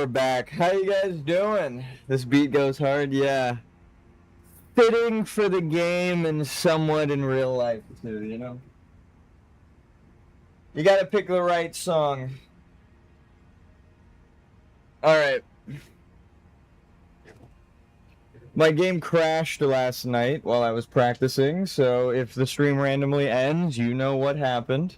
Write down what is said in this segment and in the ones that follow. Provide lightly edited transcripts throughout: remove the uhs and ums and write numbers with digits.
we're back. How you guys doing? This beat goes hard, yeah. Fitting for the game and somewhat in real life too, you know? You gotta pick the right song. Alright. My game crashed last night while I was practicing, so if the stream randomly ends, you know what happened.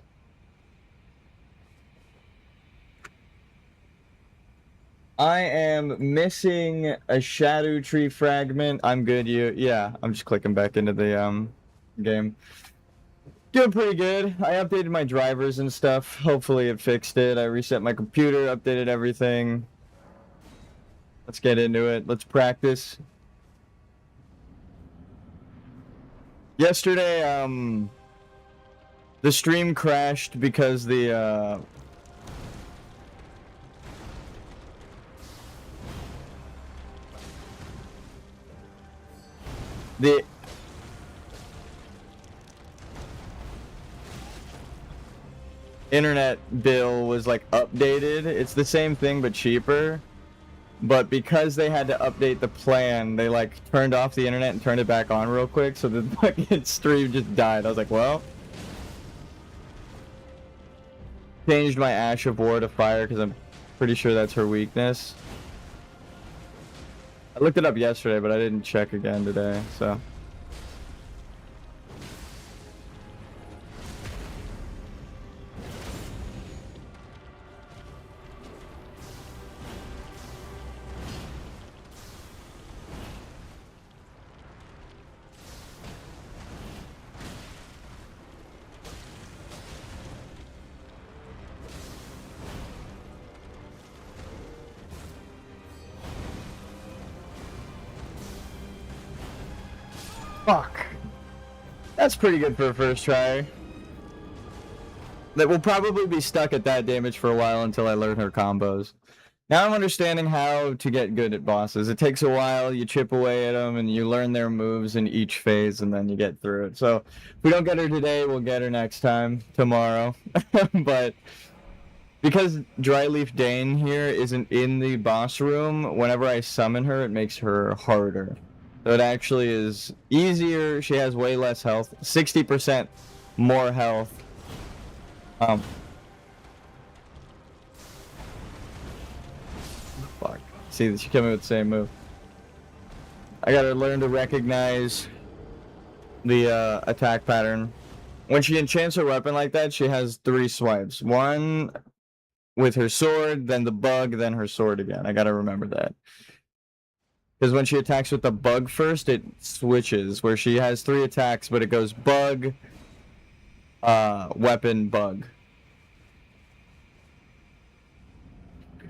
I am missing a shadow tree fragment. I'm good, yeah, I'm just clicking back into the game. Doing pretty good. I updated my drivers and stuff. Hopefully it fixed it. I reset my computer, updated everything. Let's get into it. Let's practice. Yesterday, the stream crashed because the internet bill was like updated. It's the same thing but cheaper. But because they had to update the plan, they like turned off the internet and turned it back on real quick, so the fucking stream just died. I was like, well. Changed my Ash of War to fire because I'm pretty sure that's her weakness. I looked it up yesterday, but I didn't check again today, so. Fuck. That's pretty good for a first try. That will probably be stuck at that damage for a while until I learn her combos. Now I'm understanding how to get good at bosses. It takes a while, you chip away at them, and you learn their moves in each phase, and then you get through it. So, if we don't get her today, we'll get her next time, tomorrow. But, because Dryleaf Dane here isn't in the boss room, whenever I summon her, it makes her harder. So it actually is easier. She has way less health, 60% more health. Fuck. See, she came in with the same move. I gotta learn to recognize the attack pattern. When she enchants her weapon like that, she has 3 swipes. One with her sword, then the bug, then her sword again. I gotta remember that. Because when she attacks with the bug first, it switches, where she has 3 attacks, but it goes bug, weapon, bug.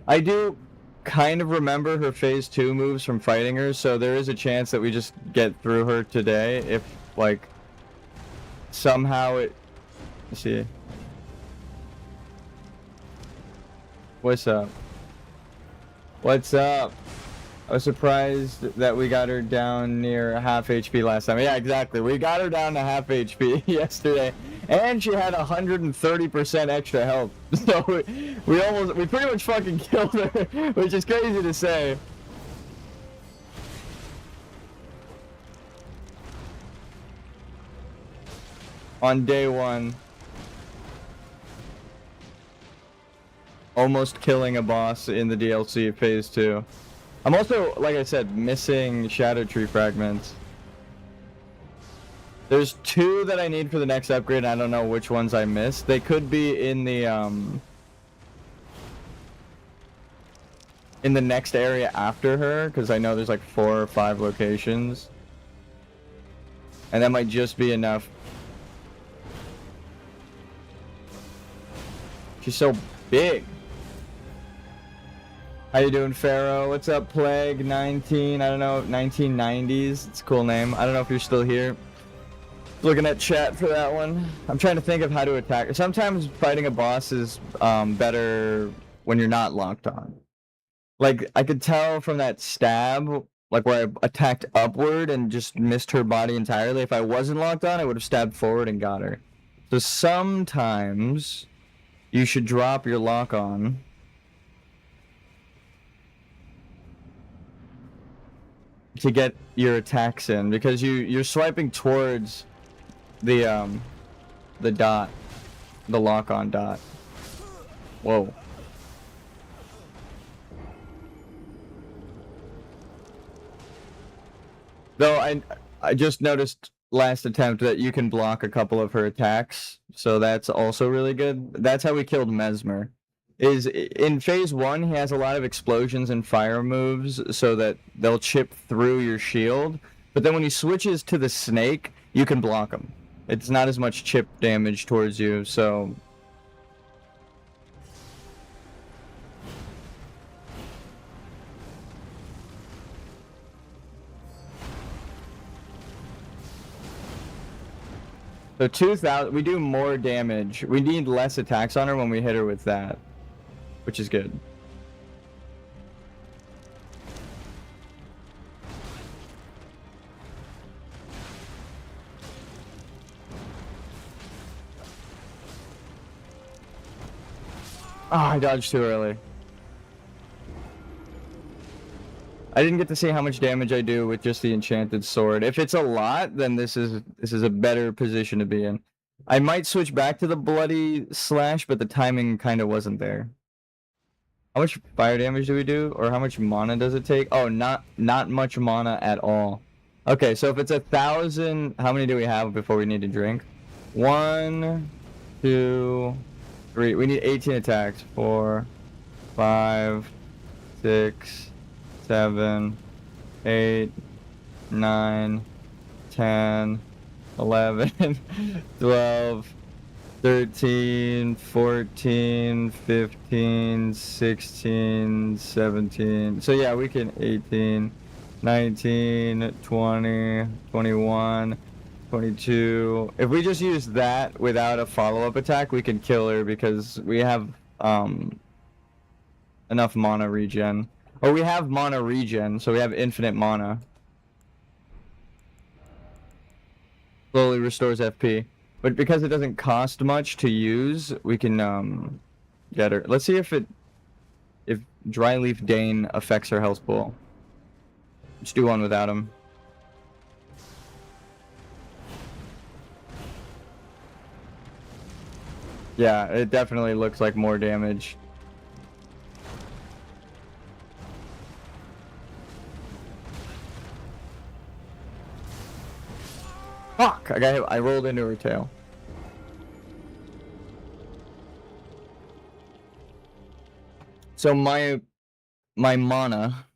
I do kind of remember her phase 2 moves from fighting her, so there is a chance that we just get through her today if, like, somehow it... Let's see. What's up? What's up? I was surprised that we got her down near half HP last time. Yeah, exactly. We got her down to half HP yesterday, and she had 130% extra health. So we pretty much fucking killed her, which is crazy to say. On day 1. Almost killing a boss in the DLC phase 2. I'm also, like I said, missing Shadow Tree fragments. There's 2 that I need for the next upgrade, and I don't know which ones I missed. They could be in the next area after her, because I know there's like 4 or 5 locations. And that might just be enough. She's so big. How you doing, Pharaoh? What's up, Plague 19? I don't know, 1990s. It's a cool name. I don't know if you're still here. Looking at chat for that one. I'm trying to think of how to attack. Sometimes fighting a boss is better when you're not locked on. Like, I could tell from that stab, like where I attacked upward and just missed her body entirely. If I wasn't locked on, I would have stabbed forward and got her. So sometimes you should drop your lock on. to get your attacks in, because you're swiping towards the dot, the lock-on dot. Whoa. Though I just noticed last attempt that you can block a couple of her attacks, so that's also really good. That's how we killed Mesmer. Is in phase 1 he has a lot of explosions and fire moves so that they'll chip through your shield, but then when he switches to the snake, you can block him. It's not as much chip damage towards you, so so 2,000, we do more damage. We need less attacks on her when we hit her with that, which is good. Oh, I dodged too early. I didn't get to see how much damage I do with just the enchanted sword. If it's a lot, then this is a better position to be in. I might switch back to the bloody slash, but the timing kind of wasn't there. How much fire damage do we do, or how much mana does it take? Oh, not much mana at all. Okay, so if it's 1,000, how many do we have before we need to drink? 1, 2, 3. We need 18 attacks. 4, 5, 6, 7, 8, 9, 10, 11, 12, 13, 14, 15, 16, 17. So yeah, we can 18, 19, 20, 21, 22. If we just use that without a follow-up attack, we can kill her because we have enough mana regen. Or we have mana regen, so we have infinite mana. Slowly restores FP. But because it doesn't cost much to use, we can get her. Let's see if Dry Leaf Dane affects her health pool. Let's do one without him. Yeah, it definitely looks like more damage. Fuck! I got hit. I rolled into her tail. So my mana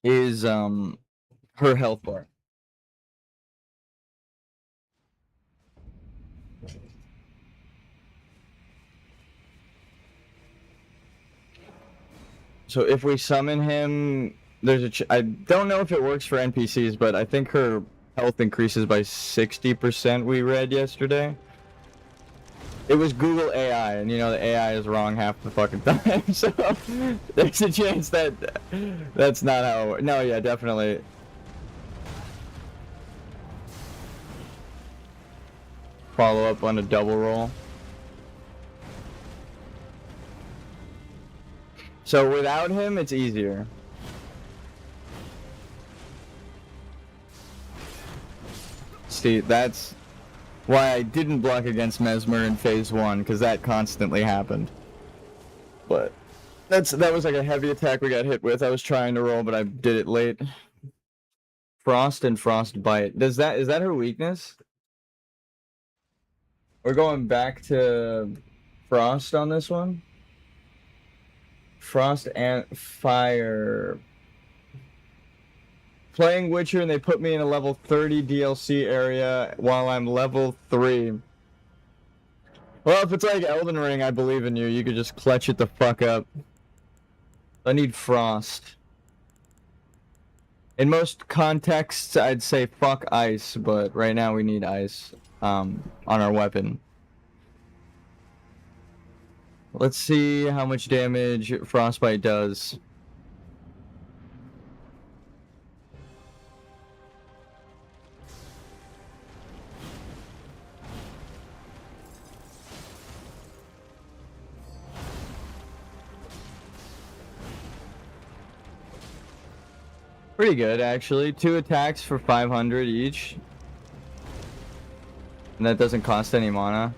is her health bar. So if we summon him, there's I don't know if it works for NPCs, but I think her health increases by 60%, we read yesterday. It was Google AI, and you know the AI is wrong half the fucking time, so there's a chance that that's not how it works. No, yeah, definitely. Follow up on a double roll. So without him, it's easier. See, that's why I didn't block against Mesmer in phase 1, because that constantly happened. But that was like a heavy attack we got hit with. I was trying to roll, but I did it late. Frost and Frostbite. Is that her weakness? We're going back to Frost on this one. Frost and Fire. Playing Witcher and they put me in a level 30 DLC area while I'm level 3. Well, if it's like Elden Ring, I believe in you. You could just clutch it the fuck up. I need Frost. In most contexts, I'd say fuck Ice, but right now we need Ice on our weapon. Let's see how much damage Frostbite does. Pretty good, actually. 2 attacks for 500 each. And that doesn't cost any mana.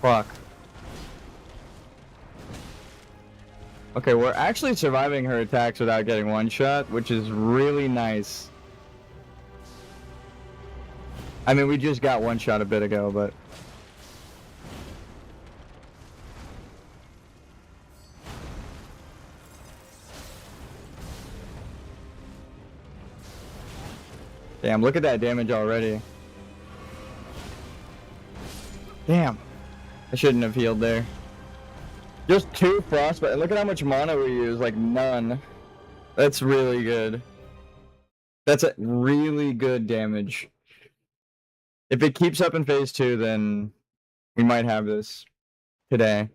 Fuck. Okay, we're actually surviving her attacks without getting one shot, which is really nice. I mean, we just got one shot a bit ago, but... Damn, look at that damage already. Damn. I shouldn't have healed there. Just 2 frostbite. Look at how much mana we use, like none. That's really good. That's a really good damage. If it keeps up in phase 2, then we might have this today.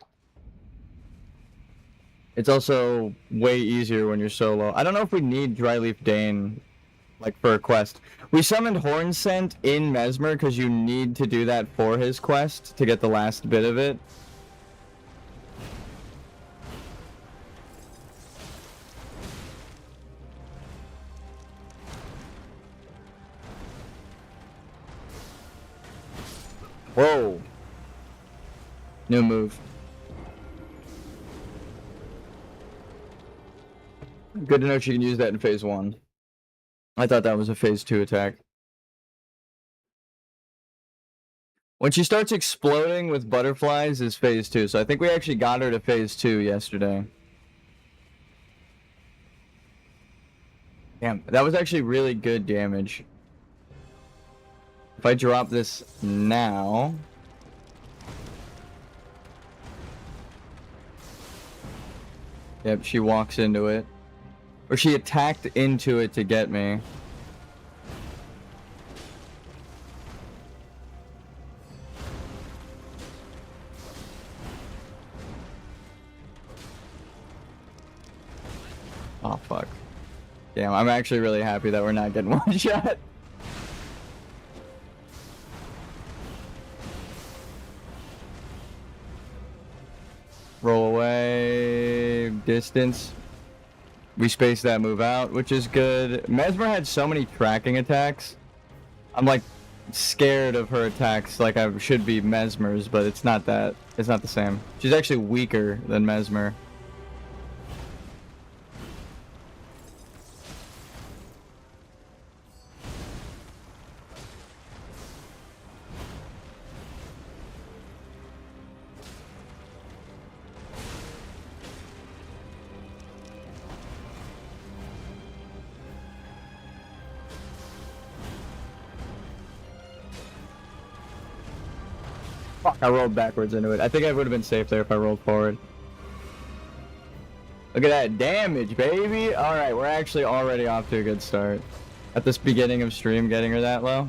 It's also way easier when you're solo. I don't know if we need Dryleaf Dane, like, for a quest. We summoned Horn Scent in Mesmer because you need to do that for his quest to get the last bit of it. Whoa. New move. Good to know she can use that in phase 1. I thought that was a phase 2 attack. When she starts exploding with butterflies is phase 2, so I think we actually got her to phase 2 yesterday. Damn, that was actually really good damage. If I drop this now... Yep, she walks into it. Or she attacked into it to get me. Oh, fuck. Damn, I'm actually really happy that we're not getting one shot. Roll away, distance. We spaced that move out, which is good. Mesmer had so many tracking attacks. I'm like scared of her attacks like I should be Mesmer's, but it's not that. It's not the same. She's actually weaker than Mesmer. Fuck, I rolled backwards into it. I think I would have been safe there if I rolled forward. Look at that damage, baby! Alright, we're actually already off to a good start. At this beginning of stream, getting her that low.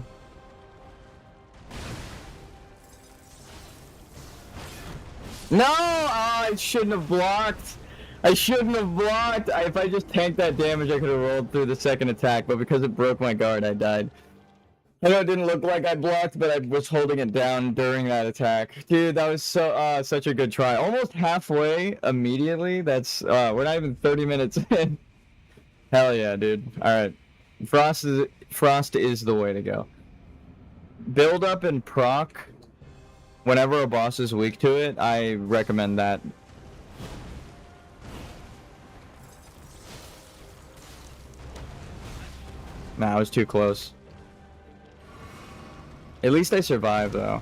No! Oh, I shouldn't have blocked! I shouldn't have blocked! If I just tanked that damage, I could have rolled through the second attack, but because it broke my guard, I died. I know it didn't look like I blocked, but I was holding it down during that attack. Dude, that was so such a good try. Almost halfway immediately. That's we're not even 30 minutes in. Hell yeah, dude. Alright. Frost is the way to go. Build up and proc. Whenever a boss is weak to it, I recommend that. Nah, I was too close. At least I survived, though.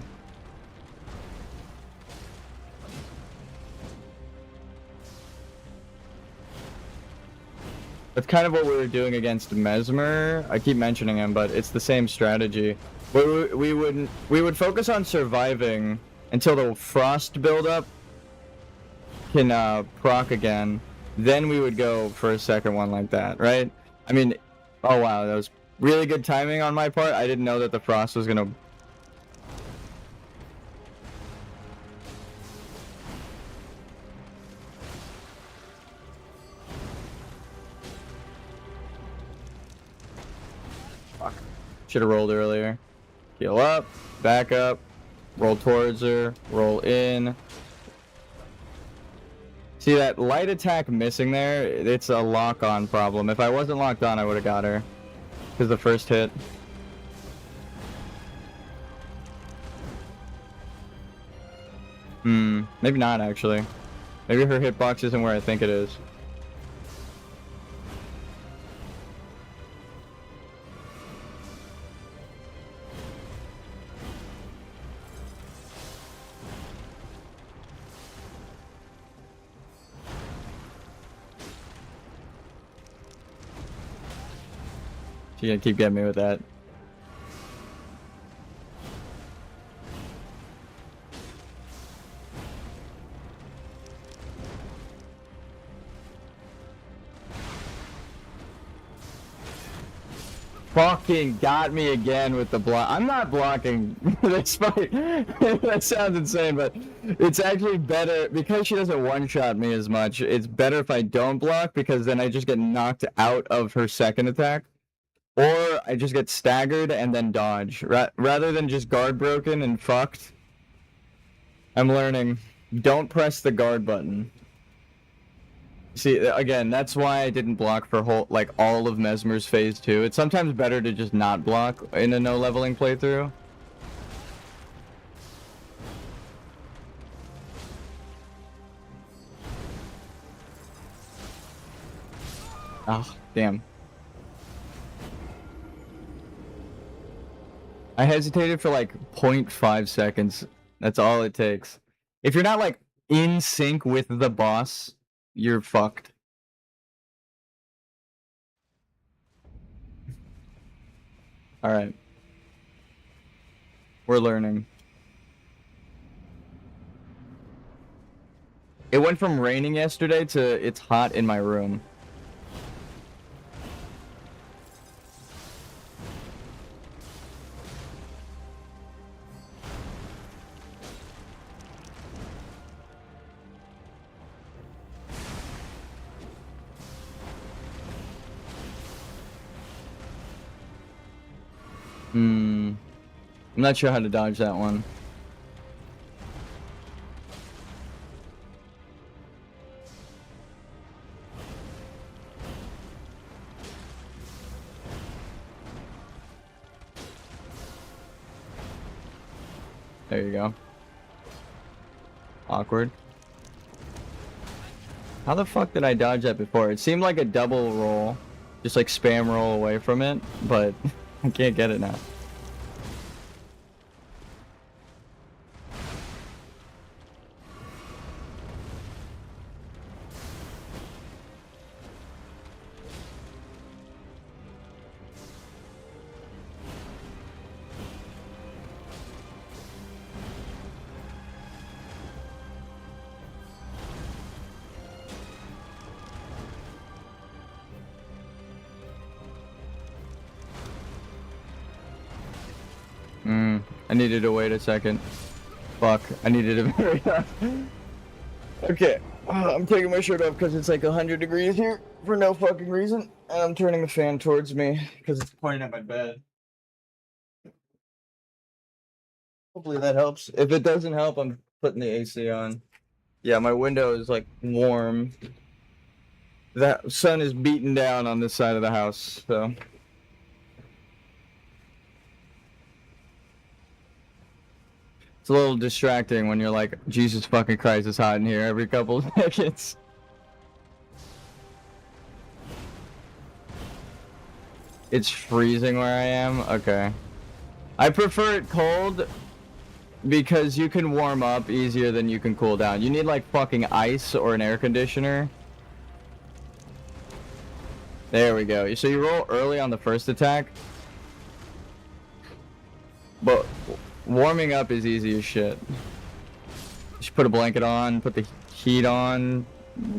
That's kind of what we were doing against Mesmer. I keep mentioning him, but it's the same strategy. We would focus on surviving until the frost buildup can proc again. Then we would go for a second one like that, right? I mean, oh wow, that was really good timing on my part. I didn't know that the frost was gonna... Should have rolled earlier. Heal up, back up, roll towards her, roll in. See that light attack missing there? It's a lock-on problem. If I wasn't locked on, I would have got her. Because the first hit. Maybe not actually. Maybe her hitbox isn't where I think it is. She's gonna keep getting me with that. Fucking got me again with the block. I'm not blocking this fight. That sounds insane, but it's actually better because she doesn't one-shot me as much. It's better if I don't block because then I just get knocked out of her second attack. Or I just get staggered and then dodge. Rather than just guard broken and fucked. I'm learning. Don't press the guard button. See, again, that's why I didn't block for all of Mesmer's phase 2. It's sometimes better to just not block in a no leveling playthrough. Oh, damn. I hesitated for like 0.5 seconds. That's all it takes. If you're not like in sync with the boss, you're fucked. Alright. We're learning. It went from raining yesterday to it's hot in my room. I'm not sure how to dodge that one. There you go. Awkward. How the fuck did I dodge that before? It seemed like a double roll. Just like spam roll away from it, but I can't get it now. I needed to wait a second. Fuck, I needed to hurry up. Okay, I'm taking my shirt off because it's like 100 degrees here for no fucking reason. And I'm turning the fan towards me because it's pointing at my bed. Hopefully that helps. If it doesn't help, I'm putting the AC on. Yeah, my window is like warm. The sun is beating down on this side of the house, so... It's a little distracting when you're like, Jesus fucking Christ, it's hot in here every couple of seconds. It's freezing where I am? Okay. I prefer it cold because you can warm up easier than you can cool down. You need like fucking ice or an air conditioner. There we go. So you roll early on the first attack. But... warming up is easy as shit. Just put a blanket on, put the heat on,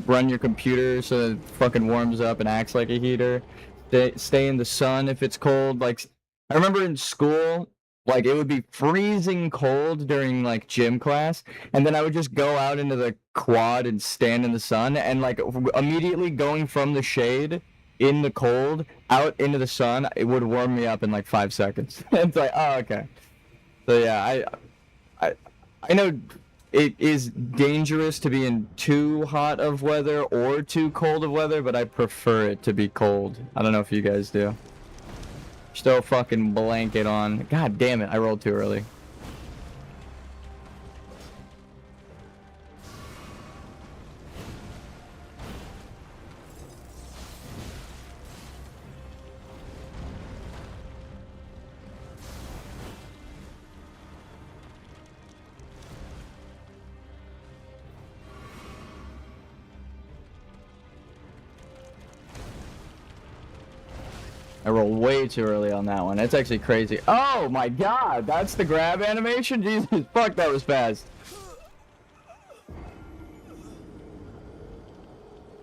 run your computer so it fucking warms up and acts like a heater. Stay in the sun if it's cold. Like, I remember in school, like, it would be freezing cold during, like, gym class, and then I would just go out into the quad and stand in the sun, and, like, immediately going from the shade in the cold, out into the sun, it would warm me up in like 5 seconds. It's like, oh, okay. So yeah, I know it is dangerous to be in too hot of weather or too cold of weather, but I prefer it to be cold. I don't know if you guys do. Still fucking blanket on. God damn it, I rolled too early. I rolled way too early on that one. That's actually crazy. Oh my god, that's the grab animation? Jesus, fuck, that was fast.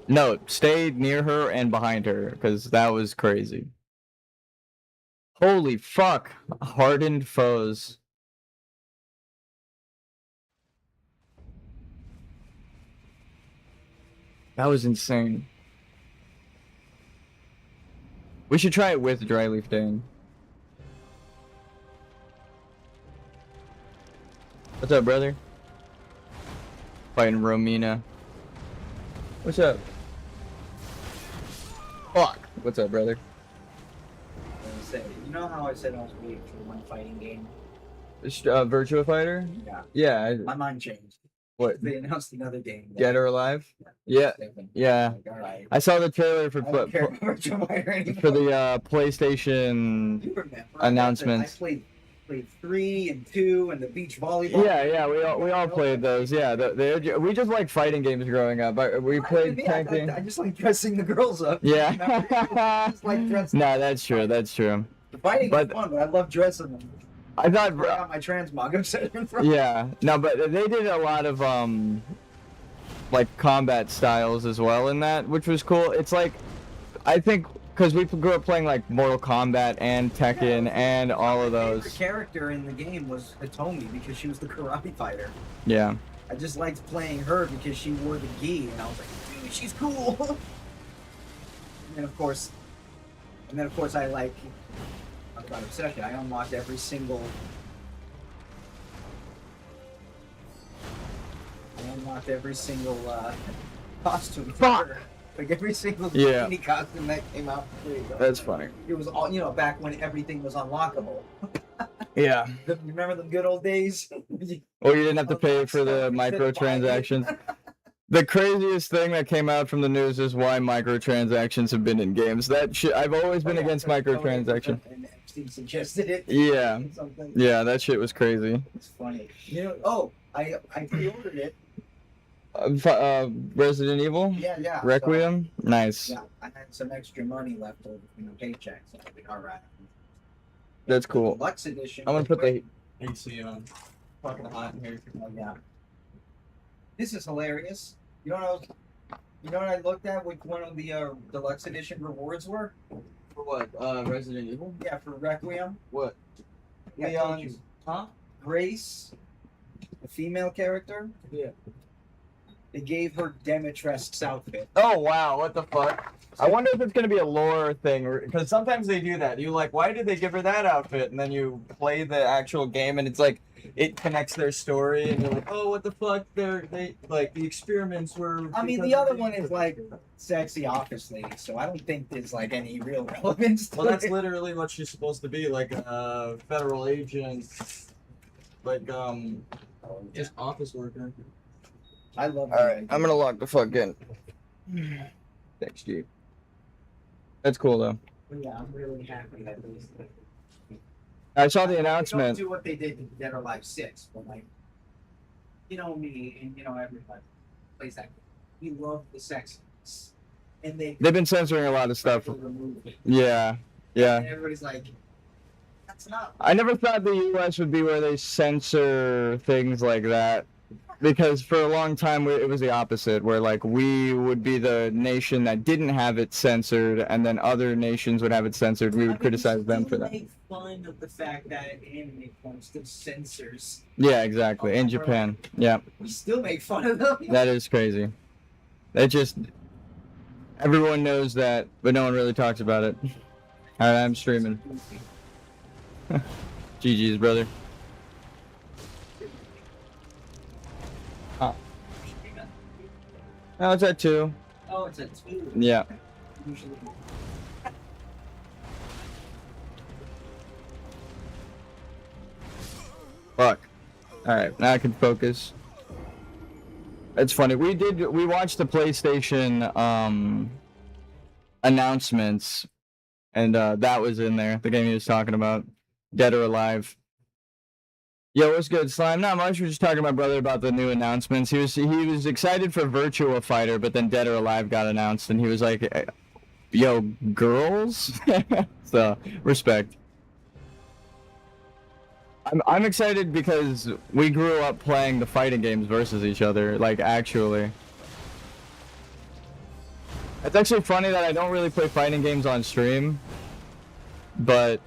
No, stay near her and behind her, because that was crazy. Holy fuck. Hardened foes. That was insane. We should try it with Dry Leaf Dane. What's up, brother? Fighting Romina. What's up? Fuck. What's up, brother? You know how I said I was waiting for one fighting game? Virtua Fighter? Yeah. Yeah. My mind changed. What? They announced another game. Dead or Alive? Yeah. Yeah. Like, all right. I saw the trailer for I don't care about Virtua Fighter anymore. for the PlayStation You remember, announcements. I played 3 and 2 and the beach volleyball. Yeah, we all played those. Yeah, we just like fighting games growing up. We played tag games. I just like dressing the girls up. Yeah. Just like dressing. No, that's true. That's true. The fighting is fun, but I love dressing them. I thought. I got my transmog. I'm sitting in front. Yeah. No, but they did a lot of like combat styles as well in that, which was cool. It's like, I think, because we grew up playing like Mortal Kombat and Tekken and all of those. My favorite character in the game was Hitomi because she was the karate fighter. Yeah. I just liked playing her because she wore the gi, and I was like, dude, she's cool. and then of course, I like. About obsession. I unlocked every single. Costume. Fuck. Like every single mini costume that came out. That's funny. It was all back when everything was unlockable. Yeah. Remember the good old days? Or you didn't have to pay for the microtransactions. The craziest thing that came out from the news is why microtransactions have been in games. That shit, I've always been against microtransactions. Suggested it. Yeah. Yeah, that shit was crazy. It's funny. I pre-ordered it. Resident Evil? Yeah. Requiem? So, nice. Yeah, I had some extra money left over from the paycheck, so I think, alright. That's cool. Deluxe edition. I'm gonna put the AC on. Fucking hot in here. Oh, yeah. This is hilarious. You know what I looked at? Which one of the deluxe edition rewards were? For what? Resident Evil? Yeah, for Requiem. What? Leon's, Grace, the female character. Yeah. They gave her Demetresque's outfit. Oh wow! What the fuck? I wonder if it's gonna be a lore thing, because sometimes they do that. You like, why did they give her that outfit? And then you play the actual game, and it's like it connects their story, and you're like, oh, what the fuck? They like the experiments were. I mean, the other one is like sexy office lady, so I don't think there's like any real relevance to Well, that's it. literally what she's supposed to be, like a federal agent, like just office worker. I love. All right, I'm gonna lock the fuck in. Thanks, G. That's cool though. Yeah, I'm really happy that these. I saw the announcement. Don't do what they did in Dead or Alive 6, but like, me and everybody plays that. We love the sexiness, and they've been censoring a lot of stuff. Yeah. And everybody's like, that's not. I never thought the U.S. would be where they censor things like that. Because for a long time it was the opposite, where like we would be the nation that didn't have it censored, and then other nations would have it censored. We would criticize them for that. Make fun of the fact that anime porn still censors. Yeah, exactly. In Japan, yeah. We still make fun of them. That is crazy. It just, Everyone knows that, but no one really talks about it. Alright, I'm streaming. GG's, brother. Oh. No, it's at 2. Oh, it's at 2. Yeah. Usually. Fuck. Alright, now I can focus. It's funny. We watched the PlayStation announcements, and that was in there. The game he was talking about, Dead or Alive. Yo, what's good, Slime? Not much. We're just talking to my brother about the new announcements. He was excited for Virtua Fighter, but then Dead or Alive got announced, and he was like, "Yo, girls." So respect. I'm excited because we grew up playing the fighting games versus each other, like actually. It's actually funny that I don't really play fighting games on stream, but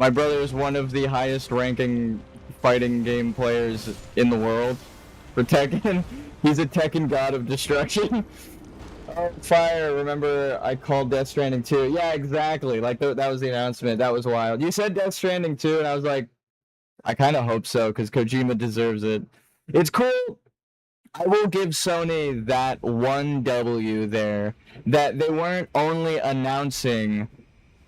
my brother is one of the highest ranking fighting game players in the world for Tekken. He's a Tekken god of destruction. Oh, fire, remember I called Death Stranding 2. Yeah, exactly. Like, that was the announcement. That was wild. You said Death Stranding 2, and I was like, I kind of hope so, because Kojima deserves it. It's cool. I will give Sony that one W there, that they weren't only announcing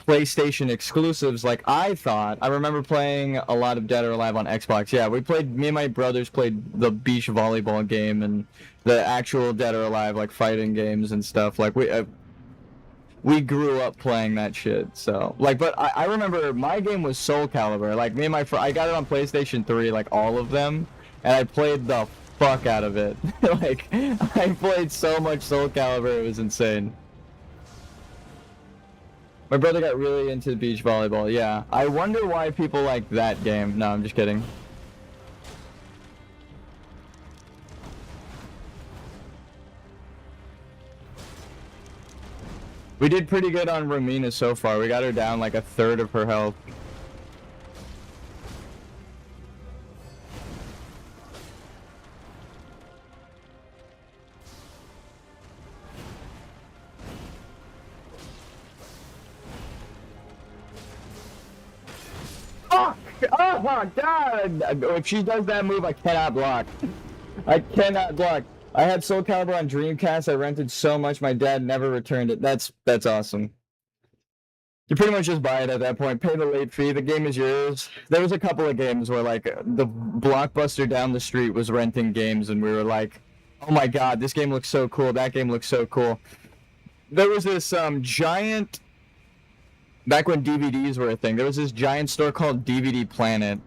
PlayStation exclusives like I thought. I remember playing a lot of Dead or Alive on Xbox. Yeah, me and my brothers played the beach volleyball game and the actual Dead or Alive, like, fighting games and stuff. Like, we grew up playing that shit, so, like, but I remember my game was Soul Calibur. Like, me and my I got it on PlayStation 3, like, all of them, and I played the fuck out of it. Like, I played so much Soul Calibur, it was insane. My brother got really into beach volleyball, yeah. I wonder why people like that game. No, I'm just kidding. We did pretty good on Romina so far. We got her down like a third of her health. Fuck! Oh my god! If she does that move, I cannot block. I cannot block. I had Soul Calibur on Dreamcast. I rented so much, my dad never returned it. That's awesome. You pretty much just buy it at that point. Pay the late fee. The game is yours. There was a couple of games where, like, the Blockbuster down the street was renting games, and we were like, oh my god, this game looks so cool. That game looks so cool. There was this giant... Back when DVDs were a thing, there was this giant store called DVD Planet.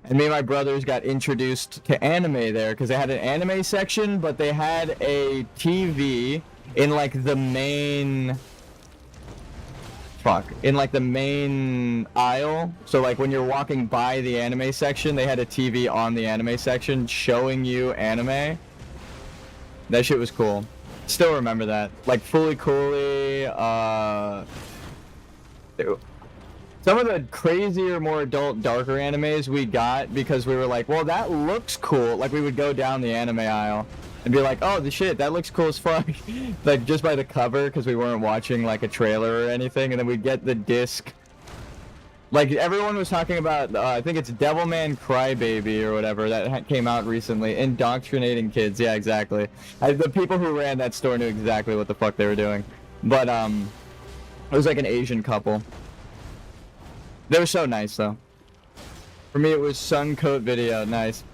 And me and my brothers got introduced to anime there because they had an anime section, but they had a TV in like the main... in like the main aisle. So like when you're walking by the anime section, they had a TV on the anime section showing you anime. That shit was cool. Still remember that. Like Fully Cooley, some of the crazier, more adult, darker animes we got because we were like, well, that looks cool. Like, we would go down the anime aisle and be like, oh, the shit, that looks cool as fuck. Like, just by the cover, because we weren't watching, like, a trailer or anything. And then we'd get the disc. Like, everyone was talking about, I think it's Devilman Crybaby or whatever, that came out recently. Indoctrinating kids. Yeah, exactly. The people who ran that store knew exactly what the fuck they were doing. But, it was like an Asian couple. They were so nice, though. For me, it was Suncoat Video. Nice.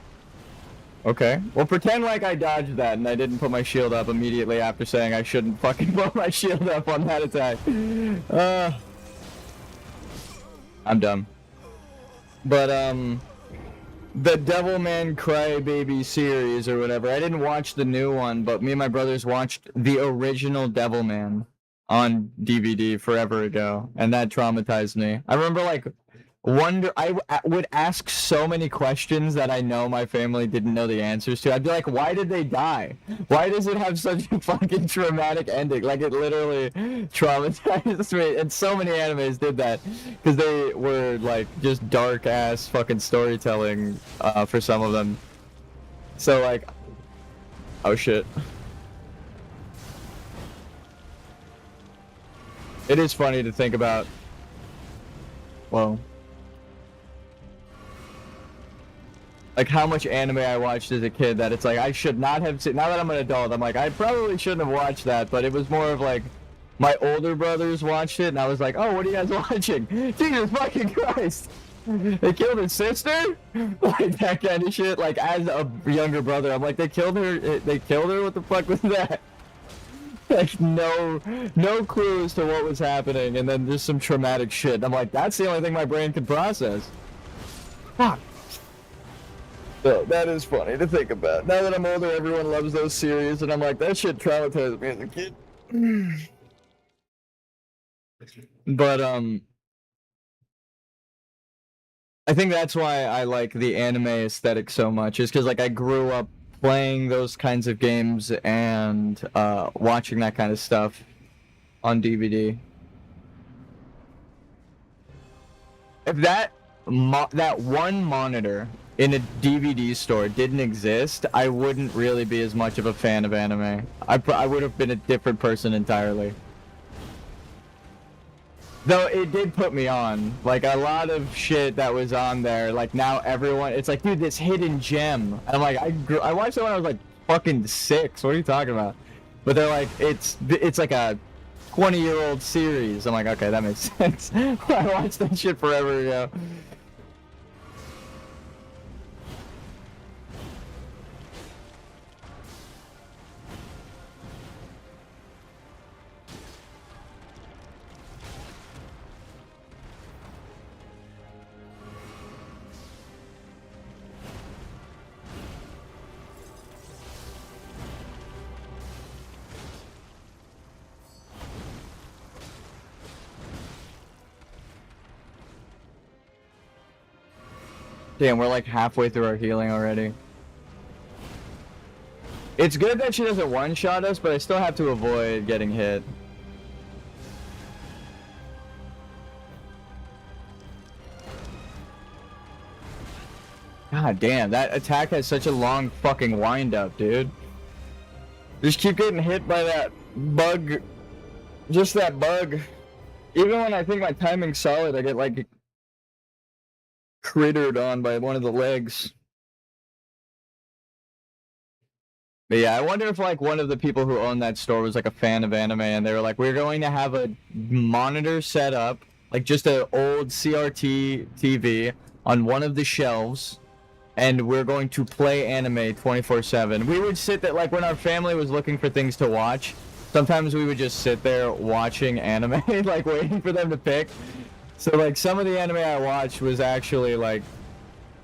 Okay. Well, pretend like I dodged that and I didn't put my shield up immediately after saying I shouldn't fucking put my shield up on that attack. I'm dumb. But, the Devilman Crybaby series or whatever, I didn't watch the new one, but me and my brothers watched the original Devilman on DVD forever ago, and that traumatized me. I remember, like, I would ask so many questions that I know my family didn't know the answers to. I'd be like, why did they die? Why does it have such a fucking traumatic ending? Like, it literally traumatized me, and so many animes did that, because they were, like, just dark-ass fucking storytelling for some of them. So, like, oh shit. It is funny to think about. Well, like how much anime I watched as a kid that it's like I should not have seen. Now that I'm an adult, I'm like I probably shouldn't have watched that. But it was more of like my older brothers watched it, and I was like, oh, what are you guys watching? Jesus fucking Christ! They killed his sister? Like that kind of shit. Like as a younger brother, I'm like, they killed her. They killed her. What the fuck was that? Like no clue as to what was happening, and then just some traumatic shit. I'm like, that's the only thing my brain can process. Fuck. So that is funny to think about. Now that I'm older, everyone loves those series, and I'm like, that shit traumatized me as a kid. But I think that's why I like the anime aesthetic so much, is because like I grew up playing those kinds of games and watching that kind of stuff on DVD. If that one monitor in a DVD store didn't exist, I wouldn't really be as much of a fan of anime. I would have been a different person entirely. Though it did put me on, like a lot of shit that was on there, like now everyone, it's like, dude, this hidden gem. And I'm like, I watched it when I was like fucking 6, what are you talking about? But they're like, it's like a 20-year-old series. I'm like, okay, that makes sense. I watched that shit forever ago. Damn, we're like halfway through our healing already. It's good that she doesn't one-shot us, but I still have to avoid getting hit. God damn, that attack has such a long fucking wind-up, dude. Just keep getting hit by that bug. Just that bug. Even when I think my timing's solid, I get like crittered on by one of the legs. But yeah, I wonder if like one of the people who owned that store was like a fan of anime, and they were like, we're going to have a monitor set up, like just an old CRT TV on one of the shelves, and we're going to play anime 24/7. We would sit there, like when our family was looking for things to watch, sometimes we would just sit there watching anime, like waiting for them to pick. So like some of the anime I watched was actually like,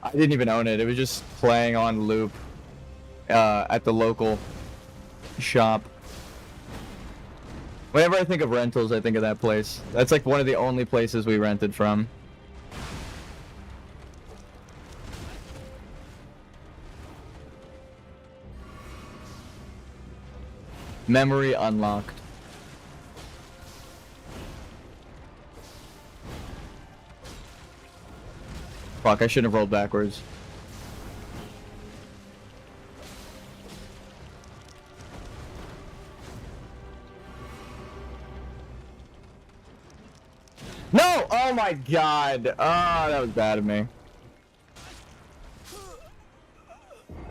I didn't even own it. It was just playing on loop at the local shop. Whenever I think of rentals, I think of that place. That's like one of the only places we rented from. Memory unlocked. Fuck, I shouldn't have rolled backwards. No! Oh my god! Oh, that was bad of me.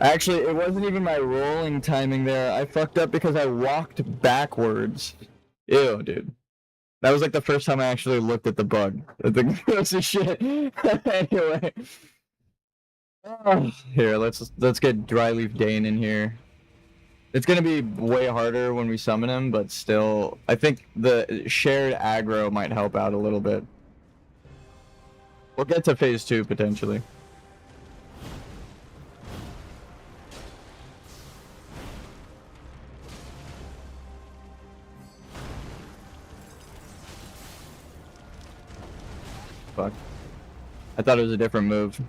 Actually, it wasn't even my rolling timing there. I fucked up because I walked backwards. Ew, dude. That was like the first time I actually looked at the bug. The grossest shit. Anyway. Oh, here, let's get Dryleaf Dane in here. It's gonna be way harder when we summon him, but still, I think the shared aggro might help out a little bit. We'll get to phase 2 potentially. Fuck. I thought it was a different move.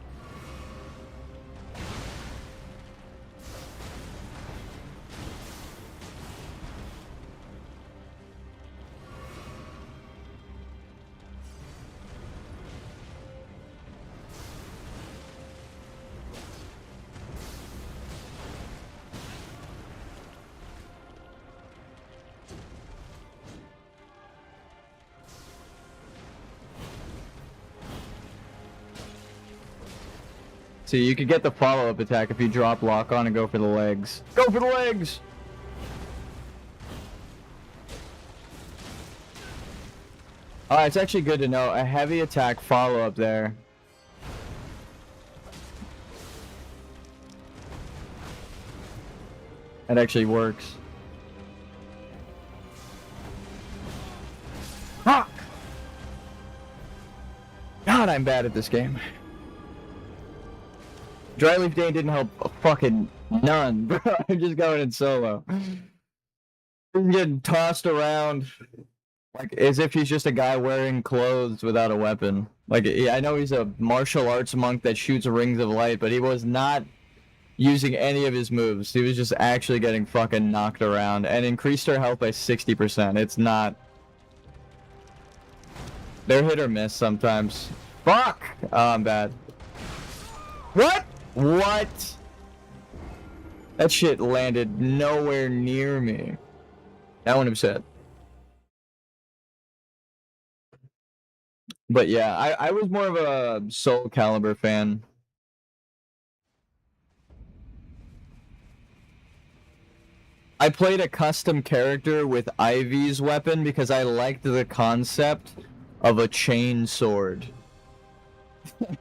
So you could get the follow-up attack if you drop lock on and go for the legs. Go for the legs! Oh, it's actually good to know. A heavy attack follow-up there. That actually works. Fuck! God, I'm bad at this game. Dry Leaf Day didn't help a fucking none, bro. I'm just going in solo. He's getting tossed around like as if he's just a guy wearing clothes without a weapon. Like, I know he's a martial arts monk that shoots rings of light, but he was not using any of his moves. He was just actually getting fucking knocked around and increased her health by 60%. It's not... They're hit or miss sometimes. Fuck! Oh, I'm bad. What? What? That shit landed nowhere near me. That one upset. But yeah, I was more of a Soul Calibur fan. I played a custom character with Ivy's weapon because I liked the concept of a chain sword.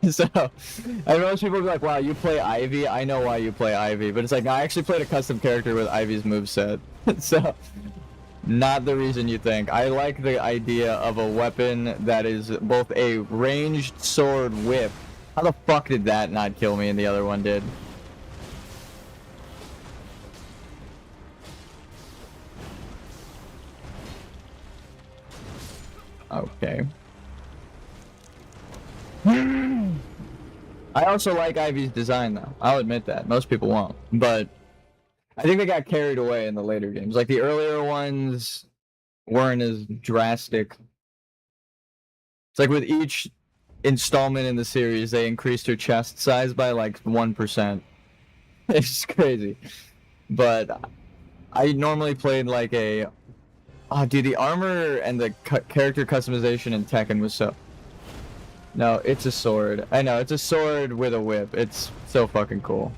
So, and most people be like, wow, you play Ivy? I know why you play Ivy. But it's like, no, I actually played a custom character with Ivy's moveset. So, not the reason you think. I like the idea of a weapon that is both a ranged sword whip. How the fuck did that not kill me and the other one did? Okay. I also like Ivy's design, though. I'll admit that. Most people won't. But I think they got carried away in the later games. Like, the earlier ones weren't as drastic. It's like with each installment in the series, they increased her chest size by, like, 1%. It's just crazy. But I normally played, like, a... Oh, dude, the armor and the character customization in Tekken was so... No, it's a sword. I know, it's a sword with a whip. It's so fucking cool.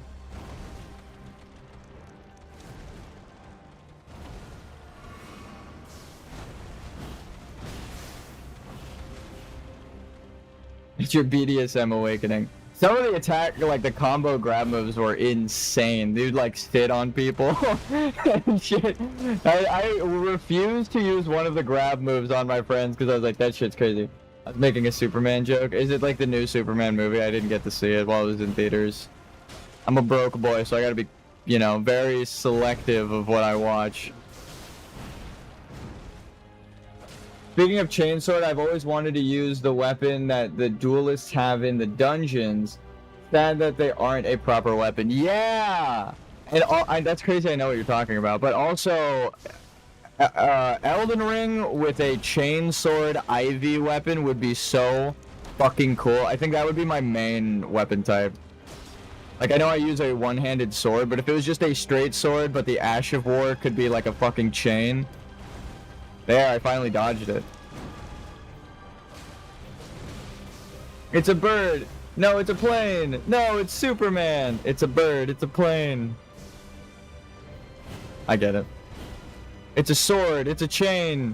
It's your BDSM awakening. Some of the attack, like the combo grab moves were insane. Dude, like, sit on people and shit. I refused to use one of the grab moves on my friends because I was like, that shit's crazy. I was making a Superman joke. Is it like the new Superman movie? I didn't get to see it while it was in theaters. I'm a broke boy, so I gotta be, you know, very selective of what I watch. Speaking of chainsword, I've always wanted to use the weapon that the duelists have in the dungeons. Sad that they aren't a proper weapon. Yeah! And that's crazy, I know what you're talking about. But also... Elden Ring with a chainsword Ivy weapon would be so fucking cool. I think that would be my main weapon type. Like, I know I use a one-handed sword, but if it was just a straight sword, but the Ash of War could be like a fucking chain. There, I finally dodged it. It's a bird! No, it's a plane! No, it's Superman! It's a bird, it's a plane. I get it. It's a sword, it's a chain.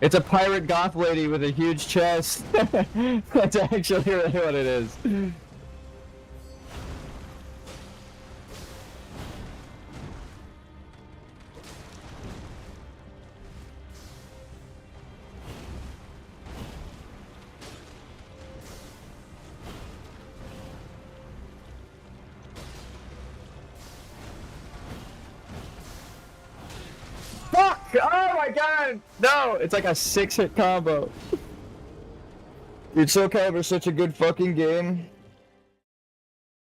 It's a pirate goth lady with a huge chest. That's actually really what it is. Oh my god! No! It's like a 6-hit combo. Dude, Soul Calibur is such a good fucking game.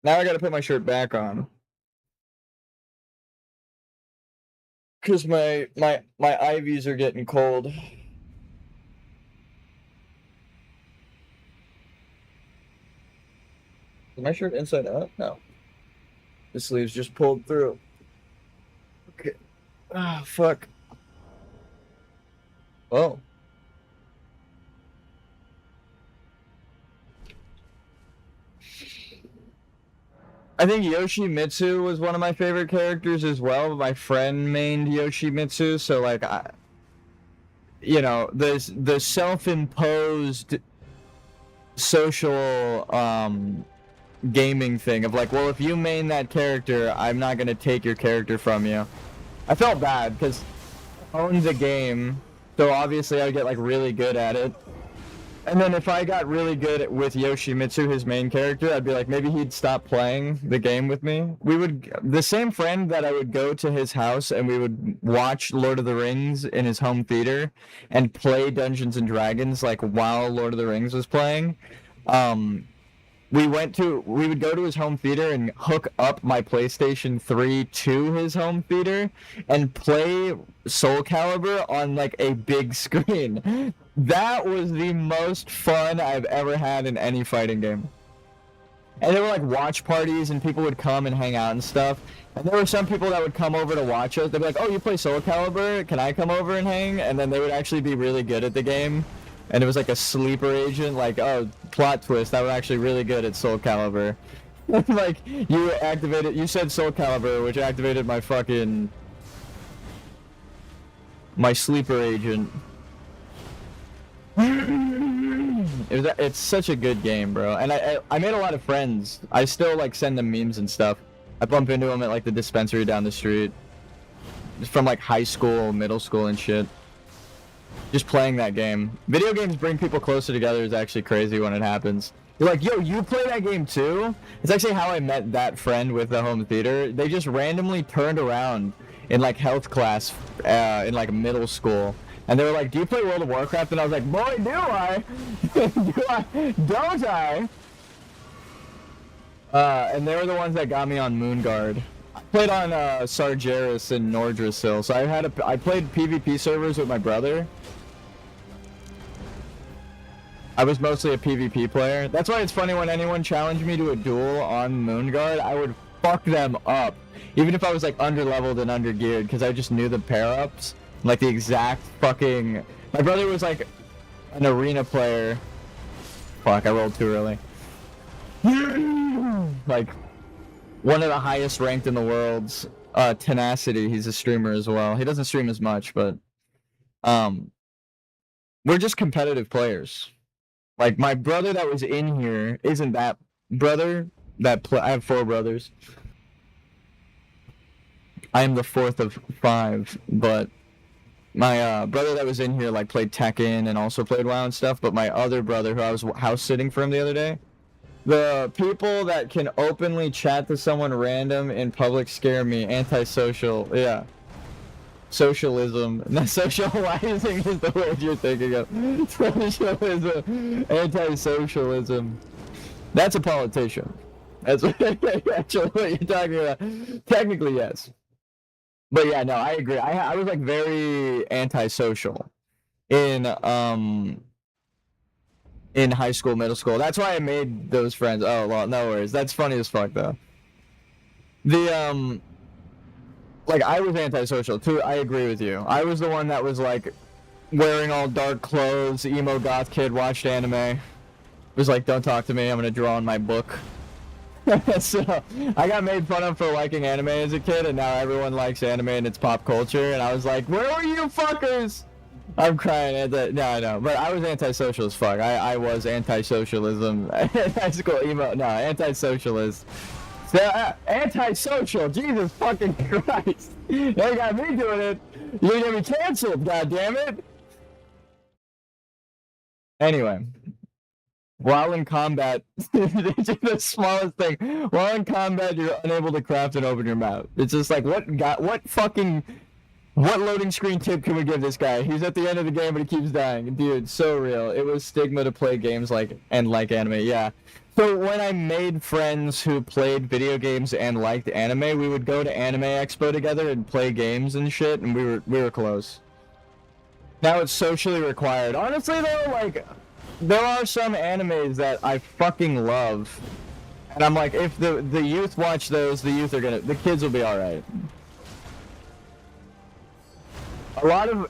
Now I gotta put my shirt back on. Cause my IVs are getting cold. Is my shirt inside out? No. The sleeve's just pulled through. Ah, fuck. Oh. I think Yoshimitsu was one of my favorite characters as well. My friend mained Yoshimitsu, so like the self-imposed social gaming thing of like, well, if you main that character, I'm not gonna take your character from you. I felt bad because I owned the game, so obviously I would get like really good at it. And then if I got really good with Yoshimitsu, his main character, I'd be like, maybe he'd stop playing the game with me. The same friend that I would go to his house and we would watch Lord of the Rings in his home theater and play Dungeons and Dragons like while Lord of the Rings was playing. We would go to his home theater and hook up my PlayStation 3 to his home theater and play Soul Calibur on like a big screen. That was the most fun I've ever had in any fighting game. And there were like watch parties and people would come and hang out and stuff. And there were some people that would come over to watch us. They'd be like, oh, you play Soul Calibur? Can I come over and hang? And then they would actually be really good at the game. And it was like a sleeper agent, like, oh, plot twist, I was actually really good at Soul Calibur. Like, you said Soul Calibur, which activated my sleeper agent. It's such a good game, bro. And I made a lot of friends. I still, like, send them memes and stuff. I bump into them at, like, the dispensary down the street. Just from, like, high school, middle school and shit. Just playing that game. Video games bring people closer together is actually crazy when it happens. You're like, yo, you play that game too? It's actually how I met that friend with the home theater. They just randomly turned around in like health class in like middle school. And they were like, do you play World of Warcraft? And I was like, boy, do I? Don't I? And they were the ones that got me on Moonguard. I played on Sargeras and Nordrassil, so I played PvP servers with my brother. I was mostly a PvP player. That's why it's funny when anyone challenged me to a duel on Moonguard, I would fuck them up. Even if I was like underleveled and undergeared, because I just knew the pair-ups. Like the exact fucking... My brother was like an arena player. Fuck, I rolled too early. Like, one of the highest ranked in the world's Tenacity. He's a streamer as well. He doesn't stream as much, but... we're just competitive players. Like, my brother that was in here isn't that brother that I have 4 brothers. I am the 4th of 5, but my brother that was in here, like, played Tekken and also played WoW and stuff, but my other brother, who I was house-sitting for him the other day, the people that can openly chat to someone random in public scare me. Antisocial, yeah. Socialism. Not socializing is the word you're thinking of. Socialism. Anti-socialism. That's a politician. That's actually what you're talking about. Technically, yes. But yeah, no, I agree. I was like very antisocial in high school, middle school. That's why I made those friends. Oh, well, no worries. That's funny as fuck, though. Like, I was antisocial, too. I agree with you. I was the one that was, like, wearing all dark clothes, emo goth kid, watched anime. Was like, don't talk to me, I'm gonna draw in my book. So, I got made fun of for liking anime as a kid, and now everyone likes anime and it's pop culture, and I was like, where were you fuckers? I'm crying. No, I know. But I was antisocial as fuck. I was anti-socialism. High school emo. No, anti-socialist. Antisocial, Jesus fucking Christ! They got me doing it. You're gonna be canceled, goddammit! Anyway, while in combat, the smallest thing. While in combat, you're unable to craft and open your mouth. It's just like, what loading screen tip can we give this guy? He's at the end of the game, but he keeps dying. Dude, so real. It was stigma to play games like anime. Yeah. So when I made friends who played video games and liked anime, we would go to Anime Expo together and play games and shit, and we were close. Now it's socially required. Honestly though, like, there are some animes that I fucking love, and I'm like, if the youth watch those, the kids will be alright. a lot of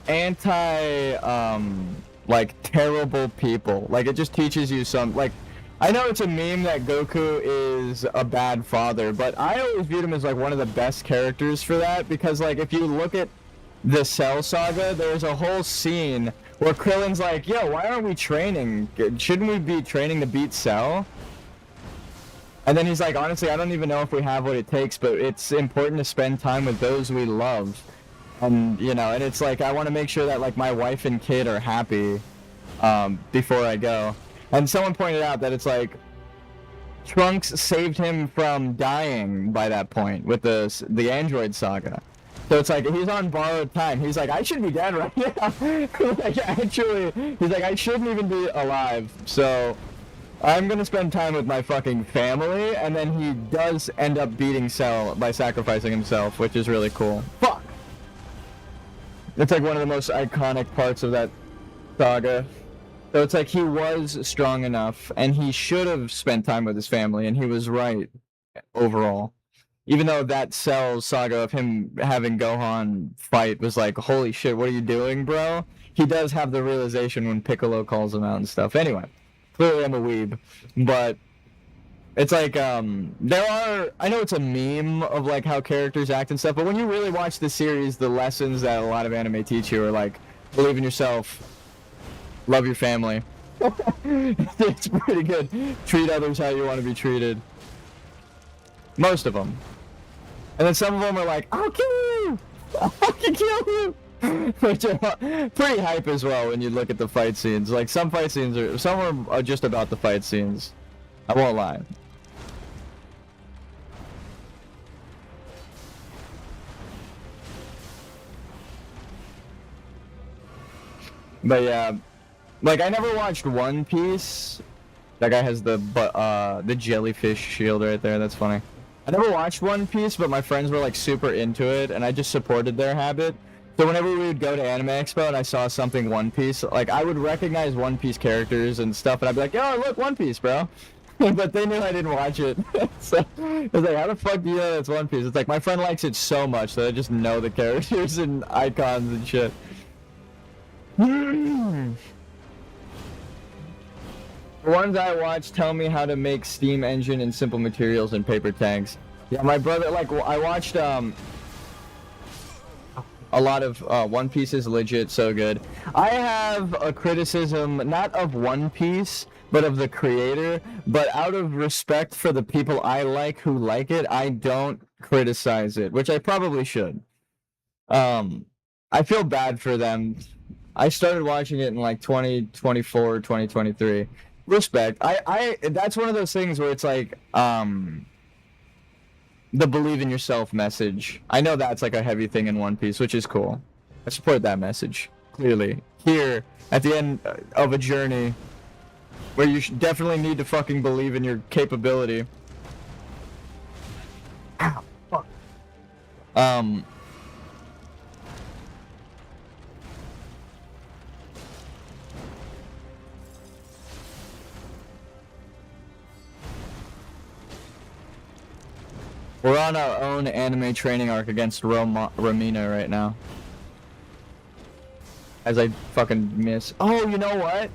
like terrible people. Like it just teaches you some, like, I know it's a meme that Goku is a bad father, but I always viewed him as like one of the best characters for that, because like if you look at the Cell Saga, there's a whole scene where Krillin's like, yo, why aren't we training? Shouldn't we be training to beat Cell? And then he's like, honestly, I don't even know if we have what it takes, but it's important to spend time with those we love. And, you know, and it's like, I want to make sure that, like, my wife and kid are happy before I go. And someone pointed out that it's like, Trunks saved him from dying by that point with the Android Saga. So it's like, he's on borrowed time. He's like, I should be dead right now. Like, actually, he's like, I shouldn't even be alive. So I'm gonna spend time with my fucking family, and then he does end up beating Cell by sacrificing himself, which is really cool. Fuck! It's like one of the most iconic parts of that saga. So it's like he was strong enough, and he should have spent time with his family, and he was right overall. Even though that Cell saga of him having Gohan fight was like, holy shit, what are you doing, bro? He does have the realization when Piccolo calls him out and stuff. Anyway. Clearly I'm a weeb, but it's like, I know it's a meme of like how characters act and stuff, but when you really watch the series, the lessons that a lot of anime teach you are like, believe in yourself, love your family. It's pretty good. Treat others how you want to be treated. Most of them. And then some of them are like, I'll kill you! I'll fucking kill you! Which are pretty hype as well when you look at the fight scenes. Like some fight scenes some are just about the fight scenes. I won't lie. But yeah, like I never watched One Piece. That guy has the jellyfish shield right there. That's funny. I never watched One Piece, but my friends were like super into it, and I just supported their habit. So whenever we would go to Anime Expo and I saw something One Piece, like I would recognize One Piece characters and stuff, and I'd be like, "Oh, look, One Piece, bro." But they knew I didn't watch it. So I was like, "How the fuck do you know it's One Piece?" It's like my friend likes it so much that I just know the characters and icons and shit. The ones I watch tell me how to make steam engine and simple materials and paper tanks. Yeah, my brother, like, I watched a lot of One Piece is legit so good. I have a criticism, not of One Piece, but of the creator. But out of respect for the people I like who like it, I don't criticize it, which I probably should. I feel bad for them. I started watching it in like 2024, 2023. Respect. I that's one of those things where it's like, the believe in yourself message. I know that's like a heavy thing in One Piece, which is cool. I support that message, clearly. Here, at the end of a journey, where you definitely need to fucking believe in your capability. Ow, fuck. We're on our own anime training arc against Romina right now. As I fucking miss. Oh, you know what?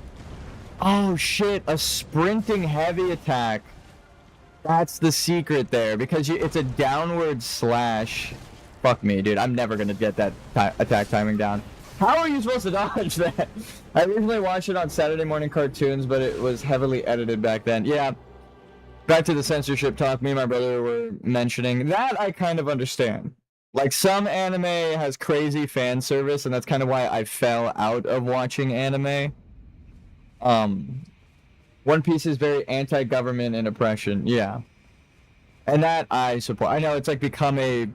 Oh shit, a sprinting heavy attack. That's the secret there, because it's a downward slash. Fuck me, dude. I'm never gonna get that attack timing down. How are you supposed to dodge that? I originally watched it on Saturday morning cartoons, but it was heavily edited back then. Yeah. Back to the censorship talk me and my brother were mentioning. That I kind of understand. Like, some anime has crazy fan service, and that's kind of why I fell out of watching anime. One Piece is very anti-government and oppression, yeah. And that I support. I know it's like become a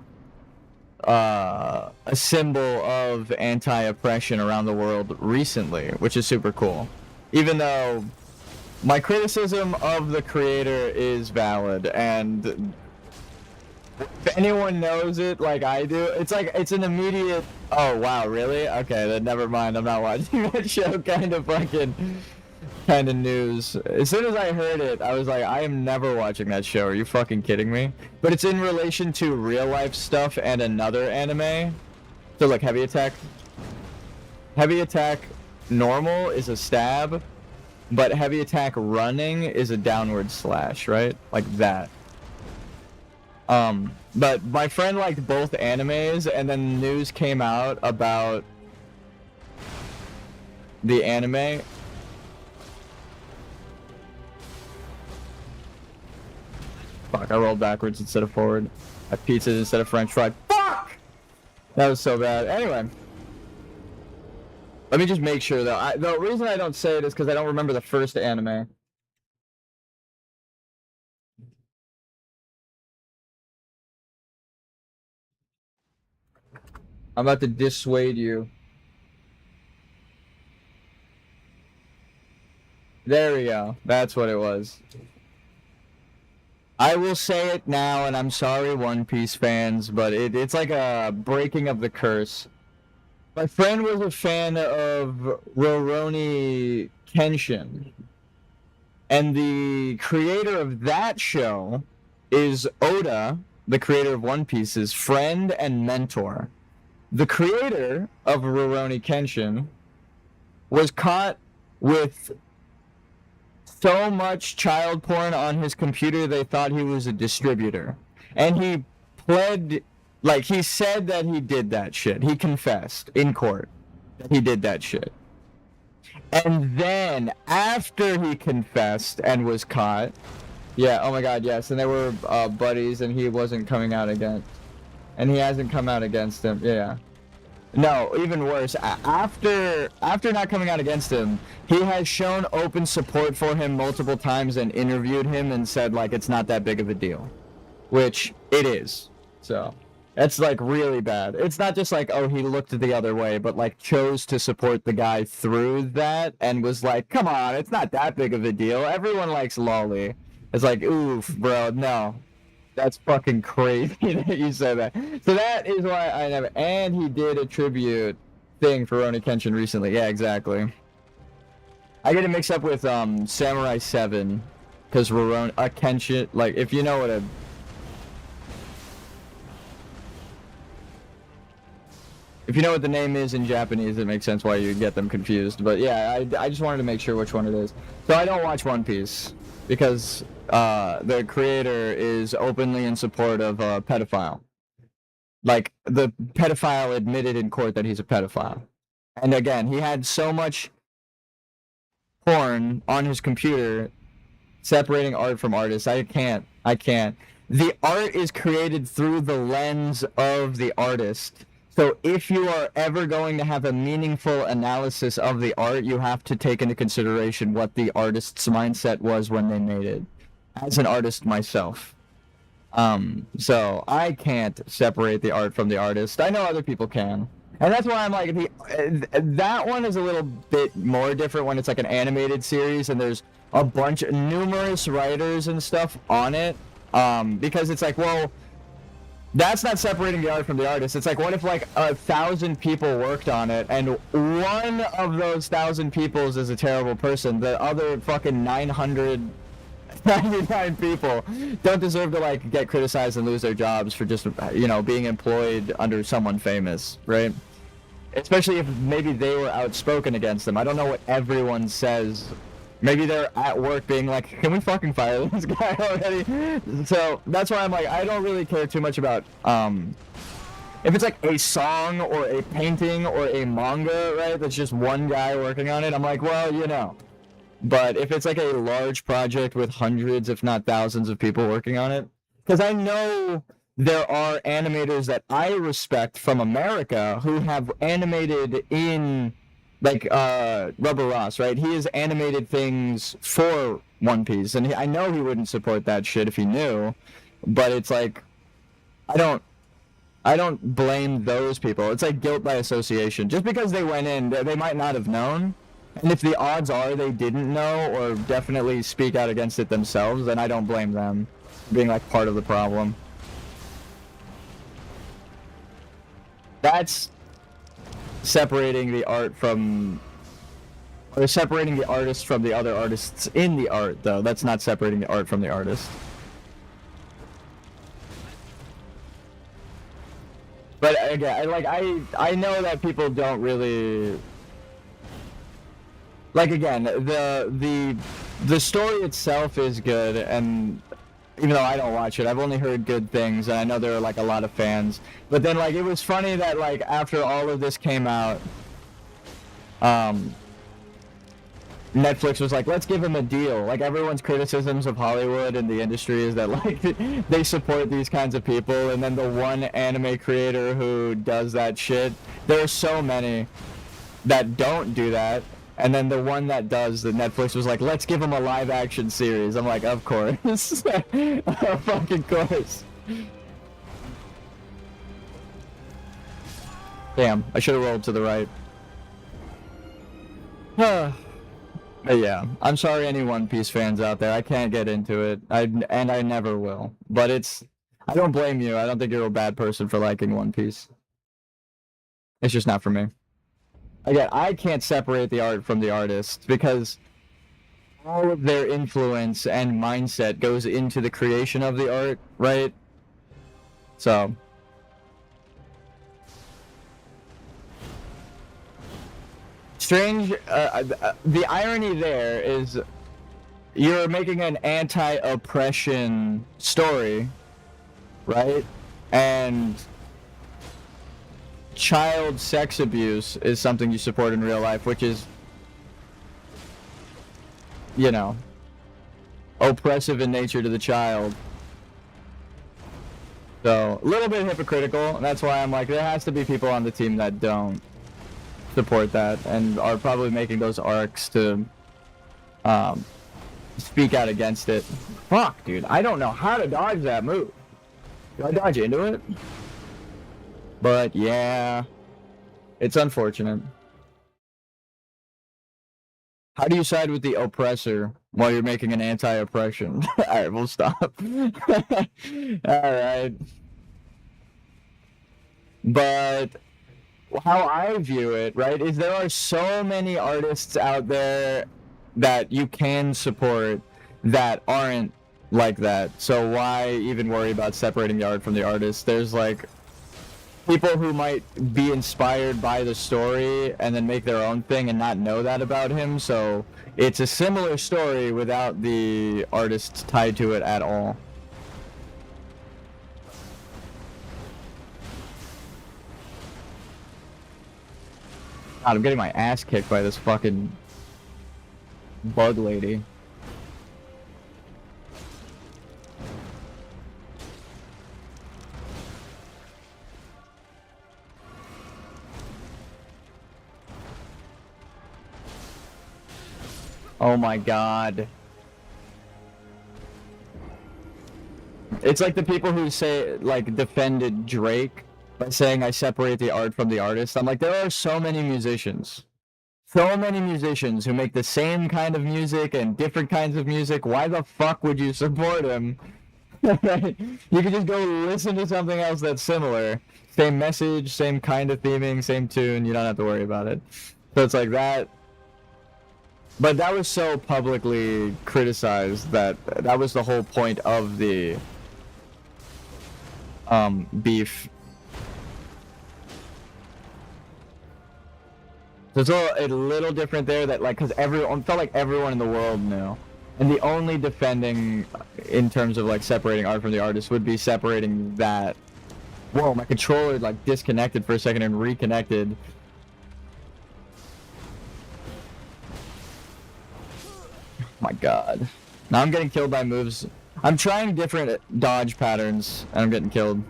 symbol of anti-oppression around the world recently, which is super cool. Even though my criticism of the creator is valid, and if anyone knows it like I do, it's like, it's an immediate, oh wow, really? Okay, then never mind, I'm not watching that show kind of news. As soon as I heard it, I was like, I am never watching that show, are you fucking kidding me? But it's in relation to real life stuff and another anime. So like Heavy Attack. heavy attack normal is a stab, but heavy attack running is a downward slash, right? Like that. But my friend liked both animes, and then news came out about the anime. Fuck, I rolled backwards instead of forward. I pizzas instead of french fried. Fuck! That was so bad. Anyway. Let me just make sure, though. The reason I don't say it is because I don't remember the first anime. I'm about to dissuade you. There we go. That's what it was. I will say it now, and I'm sorry, One Piece fans, but it's like a breaking of the curse. My friend was a fan of Rurouni Kenshin, and the creator of that show is Oda, the creator of One Piece's friend and mentor. The creator of Rurouni Kenshin was caught with so much child porn on his computer they thought he was a distributor. And he pled, like, he said that he did that shit. He confessed in court that he did that shit. And then, after he confessed and was caught, yeah, oh my god, yes, and they were buddies and he wasn't coming out against, and he hasn't come out against him, yeah. No, even worse. After not coming out against him, he has shown open support for him multiple times and interviewed him and said, like, it's not that big of a deal. Which, it is. So, that's, like, really bad. It's not just like, oh, he looked the other way, but, like, chose to support the guy through that and was like, come on, it's not that big of a deal. Everyone likes lolly. It's like, oof, bro, no. That's fucking crazy that you said that. So that is why I never... And he did a tribute thing for Rurouni Kenshin recently. Yeah, exactly. I get it mixed up with Samurai 7. Because Rurouni... Kenshin... Like, if you know what a... If you know what the name is in Japanese, it makes sense why you get them confused. But yeah, I just wanted to make sure which one it is. So I don't watch One Piece. Because the creator is openly in support of a pedophile. Like, the pedophile admitted in court that he's a pedophile. And again, he had so much porn on his computer separating art from artists. I can't. The art is created through the lens of the artist. So if you are ever going to have a meaningful analysis of the art, you have to take into consideration what the artist's mindset was when they made it. As an artist myself. So I can't separate the art from the artist. I know other people can. And that's why I'm like, that one is a little bit more different when it's like an animated series and there's a bunch, numerous writers and stuff on it. Because it's like, well, that's not separating the art from the artist. It's like, what if like 1,000 people worked on it and one of those 1,000 people is a terrible person? The other fucking 999 people don't deserve to like get criticized and lose their jobs for just, you know, being employed under someone famous, right? Especially if maybe they were outspoken against them. I don't know what everyone says. Maybe they're at work being like, can we fucking fire this guy already? So that's why I'm like, I don't really care too much about, if it's like a song or a painting or a manga, right, that's just one guy working on it, I'm like, well, you know. But if it's like a large project with hundreds, if not thousands of people working on it, because I know there are animators that I respect from America who have animated in... Like, Rubber Ross, right? He has animated things for One Piece, and I know he wouldn't support that shit if he knew, but it's like, I don't blame those people. It's like guilt by association. Just because they went in, they might not have known, and if the odds are they didn't know, or definitely speak out against it themselves, then I don't blame them for being, like, part of the problem. That's... separating the art from, or separating the artist from the other artists in the art, though. That's not separating the art from the artist. But again, I know that people don't really like again, the story itself is good, and even though I don't watch it, I've only heard good things, and I know there are like a lot of fans. But then like it was funny that like after all of this came out, Netflix was like, let's give him a deal. Like everyone's criticisms of Hollywood and the industry is that like they support these kinds of people, and then the one anime creator who does that shit, there are so many that don't do that. And then the one that does, the Netflix was like, let's give him a live action series. I'm like, of course. Of fucking course. Damn, I should have rolled to the right. But yeah, I'm sorry any One Piece fans out there. I can't get into it. I never will. But I don't blame you. I don't think you're a bad person for liking One Piece. It's just not for me. Again, I can't separate the art from the artist because all of their influence and mindset goes into the creation of the art, right? So strange. The irony there is you're making an anti-oppression story, right? And child sex abuse is something you support in real life, which is, you know, oppressive in nature to the child. So, a little bit hypocritical, and that's why I'm like, there has to be people on the team that don't support that, and are probably making those arcs to, speak out against it. Fuck, dude, I don't know how to dodge that move. Do I dodge into it? But yeah, it's unfortunate. How do you side with the oppressor while you're making an anti-oppression? Alright, we'll stop. Alright. But how I view it, right, is there are so many artists out there that you can support that aren't like that. So why even worry about separating the art from the artist? There's like people who might be inspired by the story and then make their own thing and not know that about him, so it's a similar story without the artist tied to it at all. God, I'm getting my ass kicked by this fucking bug lady. Oh my god. It's like the people who say, like, defended Drake by saying I separate the art from the artist. I'm like, there are so many musicians. So many musicians who make the same kind of music and different kinds of music. Why the fuck would you support him? You could just go listen to something else that's similar. Same message, same kind of theming, same tune. You don't have to worry about it. So it's like that. But that was so publicly criticized that that was the whole point of the beef. So it's a little different there, that like, because everyone felt like everyone in the world knew, and the only defending in terms of like separating art from the artist would be separating that. Whoa, my controller like disconnected for a second and reconnected. My god. Now I'm getting killed by moves. I'm trying different dodge patterns and I'm getting killed.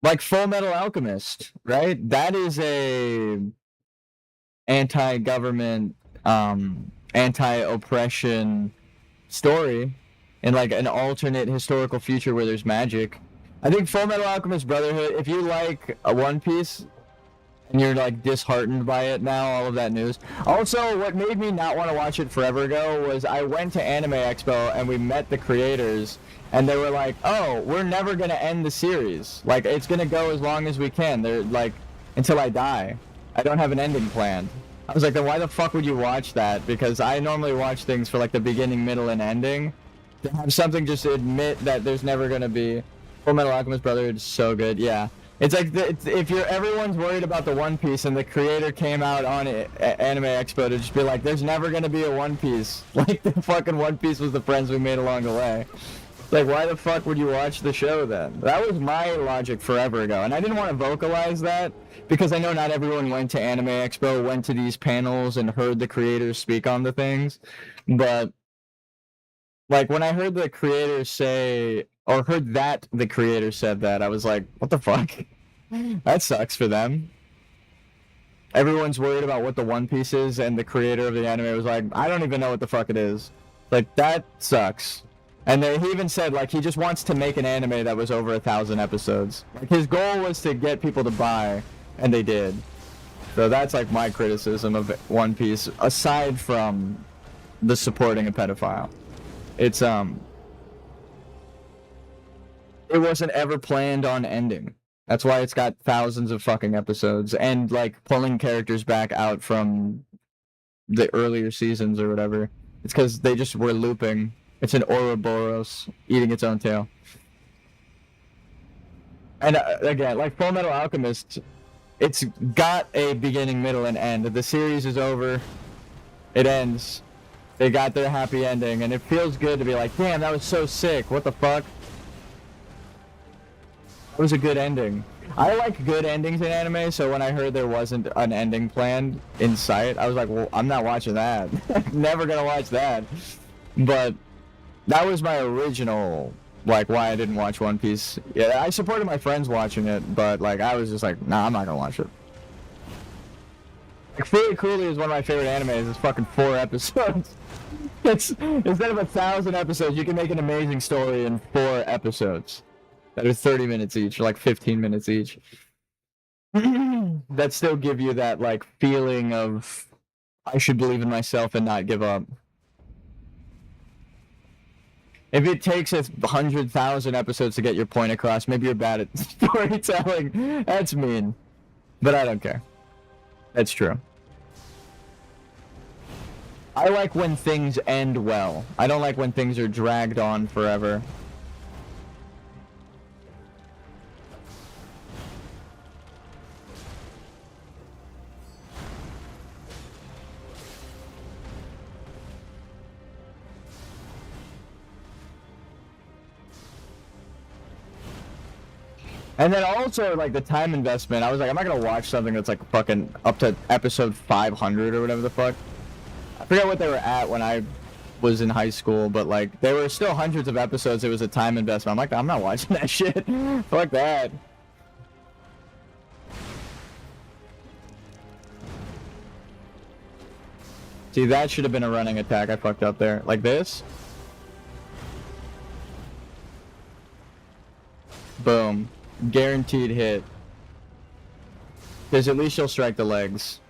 Like Full Metal Alchemist, right? That is a anti-government, anti-oppression story in like an alternate historical future where there's magic. I think Full Metal Alchemist Brotherhood, if you like a One Piece and you're like disheartened by it now, all of that news. Also, what made me not want to watch it forever ago was I went to Anime Expo and we met the creators and they were like, oh, we're never going to end the series. Like, it's going to go as long as we can. They're like, until I die. I don't have an ending planned. I was like, then why the fuck would you watch that? Because I normally watch things for like the beginning, middle, and ending. To have something just admit that there's never going to be Fullmetal Alchemist Brotherhood is so good. Yeah, it's like if everyone's worried about the One Piece and the creator came out on Anime Expo to just be like, there's never gonna be a One Piece. Like the fucking One Piece was the friends we made along the way. Like, why the fuck would you watch the show then? That was my logic forever ago, and I didn't want to vocalize that because I know not everyone went to Anime Expo, went to these panels, and heard the creators speak on the things. But, like, when I heard the creators say, or heard that the creator said that, I was like, what the fuck? That sucks for them. Everyone's worried about what the One Piece is, and the creator of the anime was like, I don't even know what the fuck it is. Like, that sucks. And he even said, like, he just wants to make an anime that was over 1,000 episodes. Like, his goal was to get people to buy, and they did. So that's, like, my criticism of One Piece, aside from the supporting a pedophile. It's, it wasn't ever planned on ending. That's why it's got thousands of fucking episodes, and, like, pulling characters back out from the earlier seasons or whatever. It's because they just were looping. It's an Ouroboros eating its own tail. And again, like Fullmetal Alchemist, it's got a beginning, middle, and end. The series is over. It ends. They got their happy ending, and it feels good to be like, damn, that was so sick. What the fuck? It was a good ending. I like good endings in anime, so when I heard there wasn't an ending planned in sight, I was like, well, I'm not watching that. Never gonna watch that. But that was my original, like, why I didn't watch One Piece. Yeah, I supported my friends watching it, but, like, I was just like, nah, I'm not gonna watch it. Like, Fooly Cooly is one of my favorite animes. It's fucking 4 episodes. It's, instead of 1,000 episodes, you can make an amazing story in 4 episodes. That are 30 minutes each, or like 15 minutes each. That still give you that, like, feeling of, I should believe in myself and not give up. If it takes 100,000 episodes to get your point across, maybe you're bad at storytelling. That's mean. But I don't care. That's true. I like when things end well. I don't like when things are dragged on forever. And then also, like, the time investment, I was like, I'm not gonna watch something that's, like, fucking up to episode 500 or whatever the fuck. I forget what they were at when I was in high school, but, like, there were still hundreds of episodes. It was a time investment. I'm like, I'm not watching that shit. Fuck that. See, that should have been a running attack. I fucked up there. Like this. Boom. Guaranteed hit. Because at least she'll strike the legs.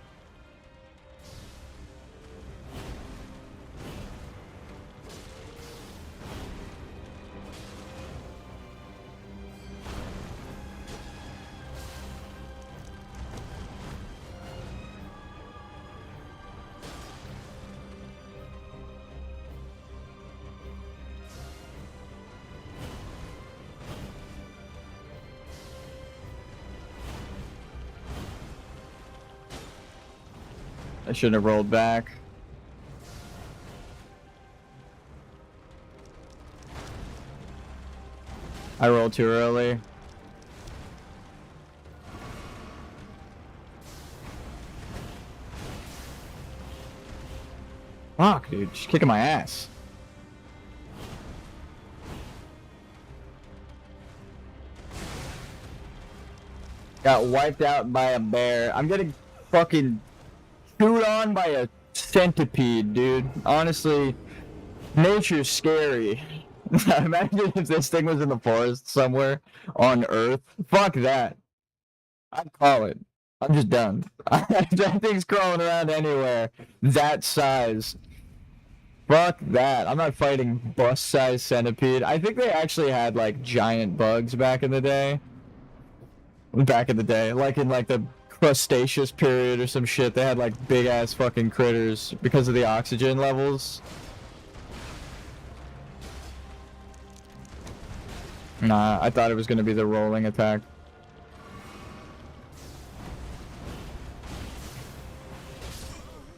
I shouldn't have rolled back. I rolled too early. Fuck, dude. She's kicking my ass. Got wiped out by a bear. I'm getting fucking chewed on by a centipede, dude. Honestly, nature's scary. Imagine if this thing was in the forest somewhere on Earth. Fuck that. I'd call it. I'm just done. That thing's crawling around anywhere that size. Fuck that. I'm not fighting bus-sized centipede. I think they actually had, like, giant bugs back in the day. Like in, like, the Crustaceous period or some shit. They had, like, big-ass fucking critters because of the oxygen levels. Nah, I thought it was going to be the rolling attack.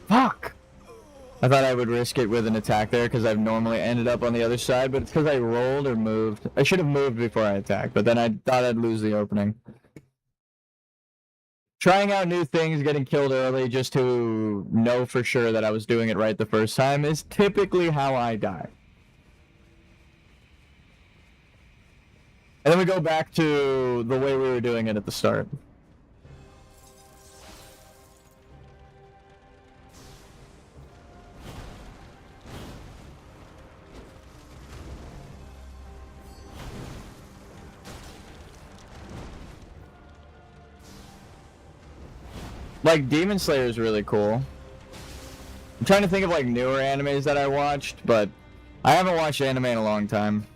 Fuck! I thought I would risk it with an attack there because I've normally ended up on the other side, but it's because I rolled or moved. I should have moved before I attacked, but then I thought I'd lose the opening. Trying out new things, getting killed early just to know for sure that I was doing it right the first time is typically how I die. And then we go back to the way we were doing it at the start. Like, Demon Slayer is really cool. I'm trying to think of, like, newer animes that I watched, but I haven't watched anime in a long time.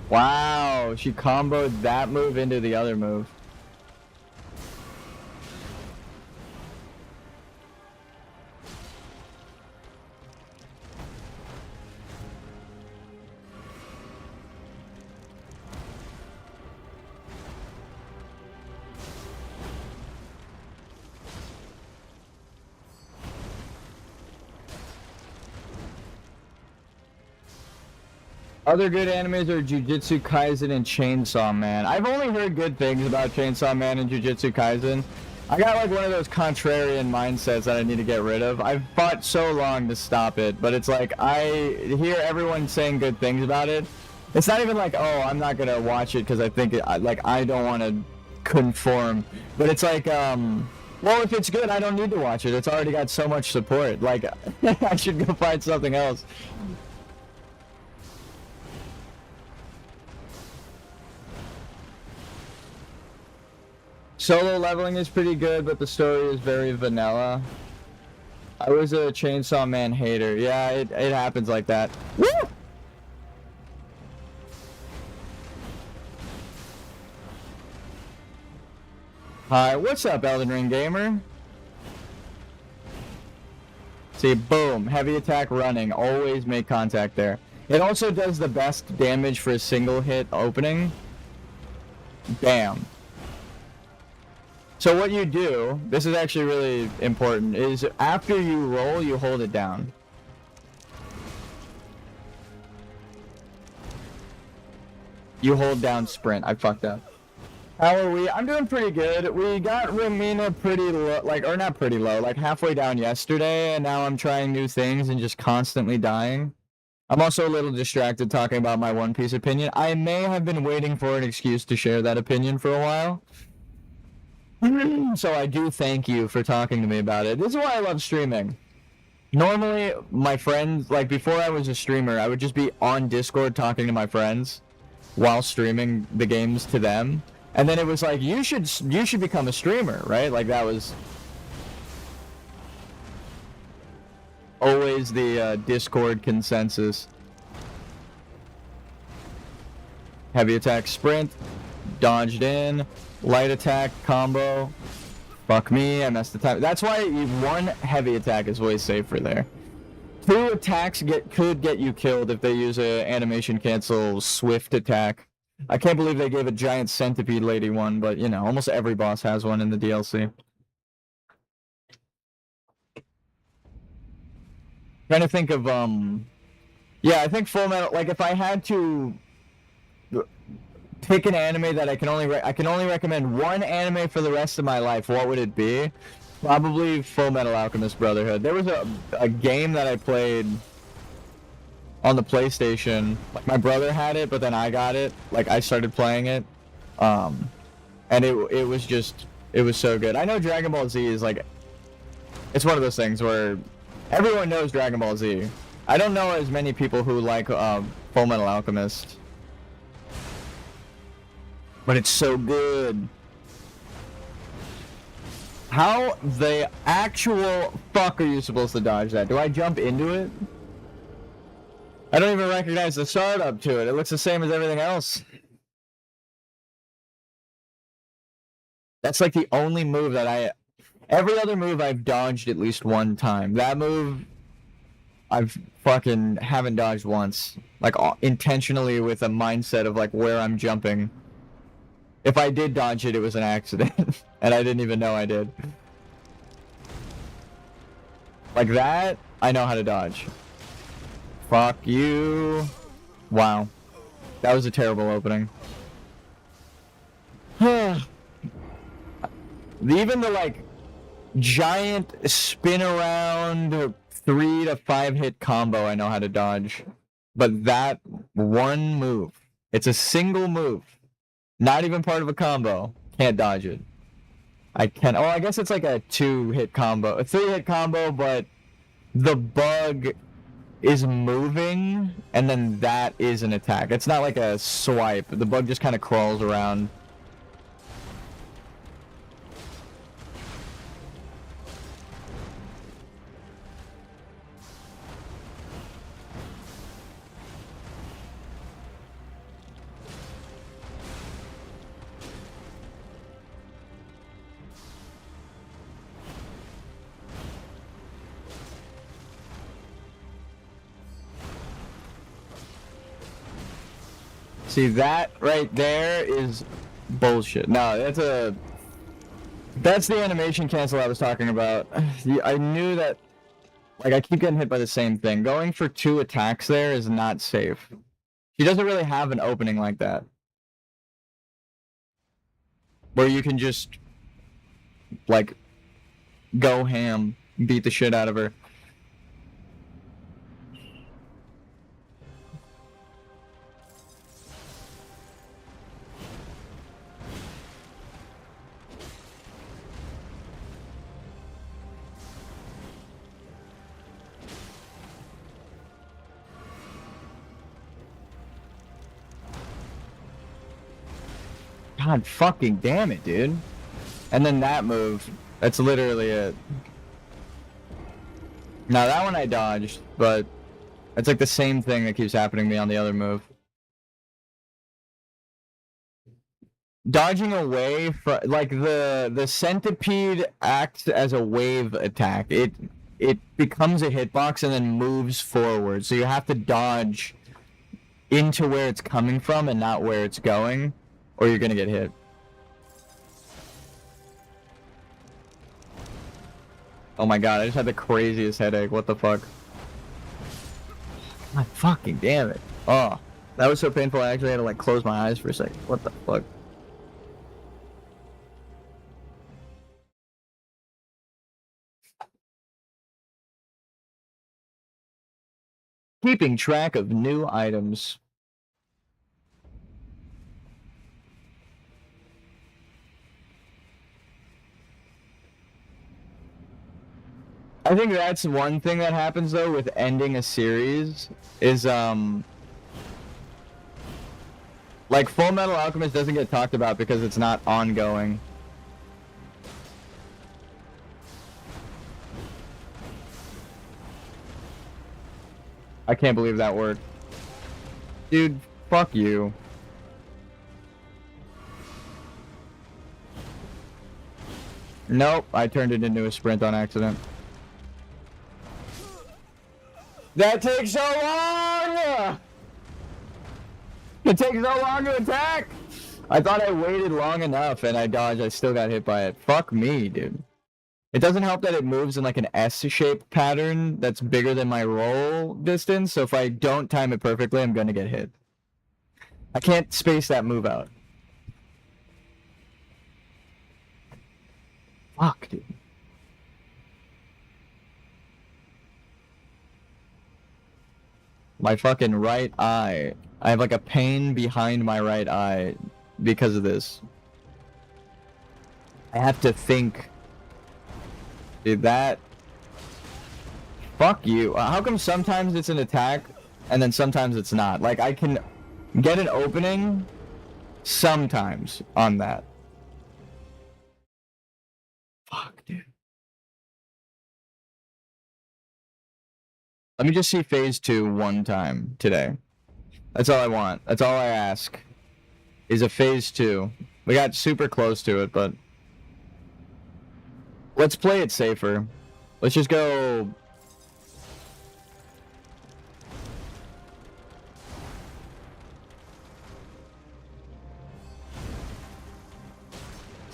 Wow, she comboed that move into the other move. Other good animes are Jujutsu Kaisen and Chainsaw Man. I've only heard good things about Chainsaw Man and Jujutsu Kaisen. I got like one of those contrarian mindsets that I need to get rid of. I've fought so long to stop it, but it's like I hear everyone saying good things about it. It's not even like, oh, I'm not gonna watch it because I think it, like I don't want to conform. But it's like, well, if it's good, I don't need to watch it. It's already got so much support. Like, I should go find something else. Solo leveling is pretty good, but the story is very vanilla. I was a Chainsaw Man hater. Yeah, it happens like that. Woo! Hi, what's up, Elden Ring Gamer? See, boom, heavy attack running. Always make contact there. It also does the best damage for a single hit opening. Damn. So what you do, this is actually really important, is after you roll, you hold it down. You hold down sprint. I fucked up. How are we? I'm doing pretty good. We got Romina pretty low, like, or not pretty low, like halfway down yesterday, and now I'm trying new things and just constantly dying. I'm also a little distracted talking about my One Piece opinion. I may have been waiting for an excuse to share that opinion for a while. So I do thank you for talking to me about it. This is why I love streaming. Normally, my friends, like before I was a streamer, I would just be on Discord talking to my friends while streaming the games to them. And then it was like, you should become a streamer, right? Like that was always the Discord consensus. Heavy attack sprint, dodged in. Light attack combo. Fuck me, I messed the time. That's why one heavy attack is way safer there. Two attacks could get you killed if they use a animation cancel swift attack. I can't believe they gave a giant centipede lady one, but you know, almost every boss has one in the DLC. Trying to think of yeah, I think Full Metal, like if I had to pick an anime that I can only recommend one anime for the rest of my life, what would it be? Probably Full Metal Alchemist Brotherhood. There was a game that I played on the PlayStation. Like my brother had it, but then I got it. Like I started playing it, and it was so good. I know Dragon Ball Z is like, it's one of those things where everyone knows Dragon Ball Z. I don't know as many people who like Full Metal Alchemist. But it's so good. How the actual fuck are you supposed to dodge that? Do I jump into it? I don't even recognize the startup to it. It looks the same as everything else. That's like the only move that Every other move I've dodged at least one time. That move, I've fucking haven't dodged once. Like, intentionally with a mindset of, like, where I'm jumping. If I did dodge it, it was an accident. And I didn't even know I did. Like that, I know how to dodge. Fuck you. Wow. That was a terrible opening. Even the, like, giant spin around 3 to 5 hit combo I know how to dodge. But that one move, it's a single move, not even part of a combo, can't dodge it. I can, oh, I guess it's like a 2-hit combo, a 3-hit combo, but the bug is moving, and then that is an attack. It's not like a swipe. The bug just kind of crawls around. See, that right there is bullshit. No, that's the animation cancel I was talking about. I knew that, like, I keep getting hit by the same thing. Going for 2 attacks there is not safe. She doesn't really have an opening like that, where you can just, like, go ham, beat the shit out of her. God fucking damn it, dude. And then that move, that's literally it. Now that one I dodged, but it's like the same thing that keeps happening to me on the other move. Dodging away from, like, the centipede acts as a wave attack. It becomes a hitbox and then moves forward. So you have to dodge into where it's coming from and not where it's going, or you're gonna get hit. Oh my god, I just had the craziest headache. What the fuck? God fucking damn it. Oh, that was so painful I actually had to, like, close my eyes for a second. What the fuck? Keeping track of new items. I think that's one thing that happens, though, with ending a series, is, like, Full Metal Alchemist doesn't get talked about because it's not ongoing. I can't believe that worked. Dude, fuck you. Nope, I turned it into a sprint on accident. That takes so long! It takes so long to attack! I thought I waited long enough and I dodged, I still got hit by it. Fuck me, dude. It doesn't help that it moves in, like, an S-shaped pattern that's bigger than my roll distance, so if I don't time it perfectly, I'm gonna get hit. I can't space that move out. Fuck, dude. My fucking right eye. I have, like, a pain behind my right eye because of this. I have to think. Dude, that... Fuck you. How come sometimes it's an attack, and then sometimes it's not? Like, I can get an opening sometimes on that. Fuck, dude. Let me just see phase 2 one time today. That's all I want. That's all I ask. Is a phase 2. We got super close to it, but... Let's play it safer. Let's just go...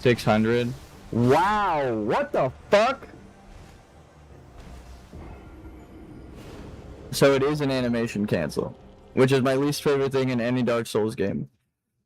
$600. Wow, what the fuck? So it is an animation cancel, which is my least favorite thing in any Dark Souls game.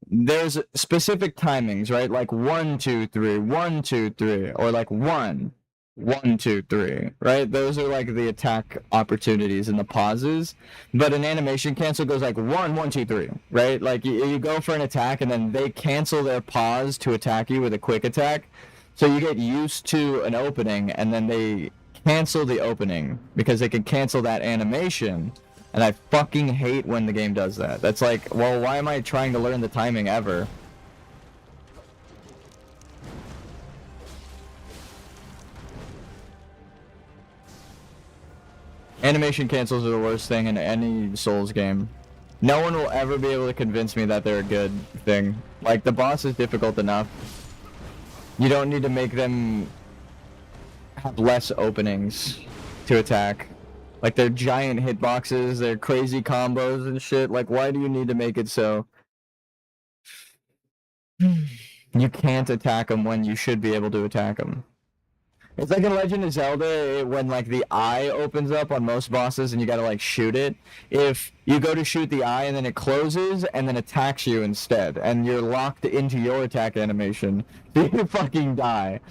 There's specific timings, right? Like 1, 2, 3, 1, 2, 3, or like 1, 1, 2, 3, right? Those are like the attack opportunities and the pauses. But an animation cancel goes like 1, 1, 2, 3, right? Like you go for an attack and then they cancel their pause to attack you with a quick attack. So you get used to an opening and then they cancel the opening because they can cancel that animation. And I fucking hate when the game does that. That's like, well, why am I trying to learn the timing ever? Animation cancels are the worst thing in any Souls game. No one will ever be able to convince me that they're a good thing. Like, the boss is difficult enough. You don't need to make them have less openings to attack. Like, they're giant hitboxes, they're crazy combos and shit. Like, why do you need to make it so you can't attack them when you should be able to attack them? It's like in Legend of Zelda when, like, the eye opens up on most bosses and you gotta, like, shoot it. If you go to shoot the eye and then it closes and then attacks you instead, and you're locked into your attack animation, you fucking die.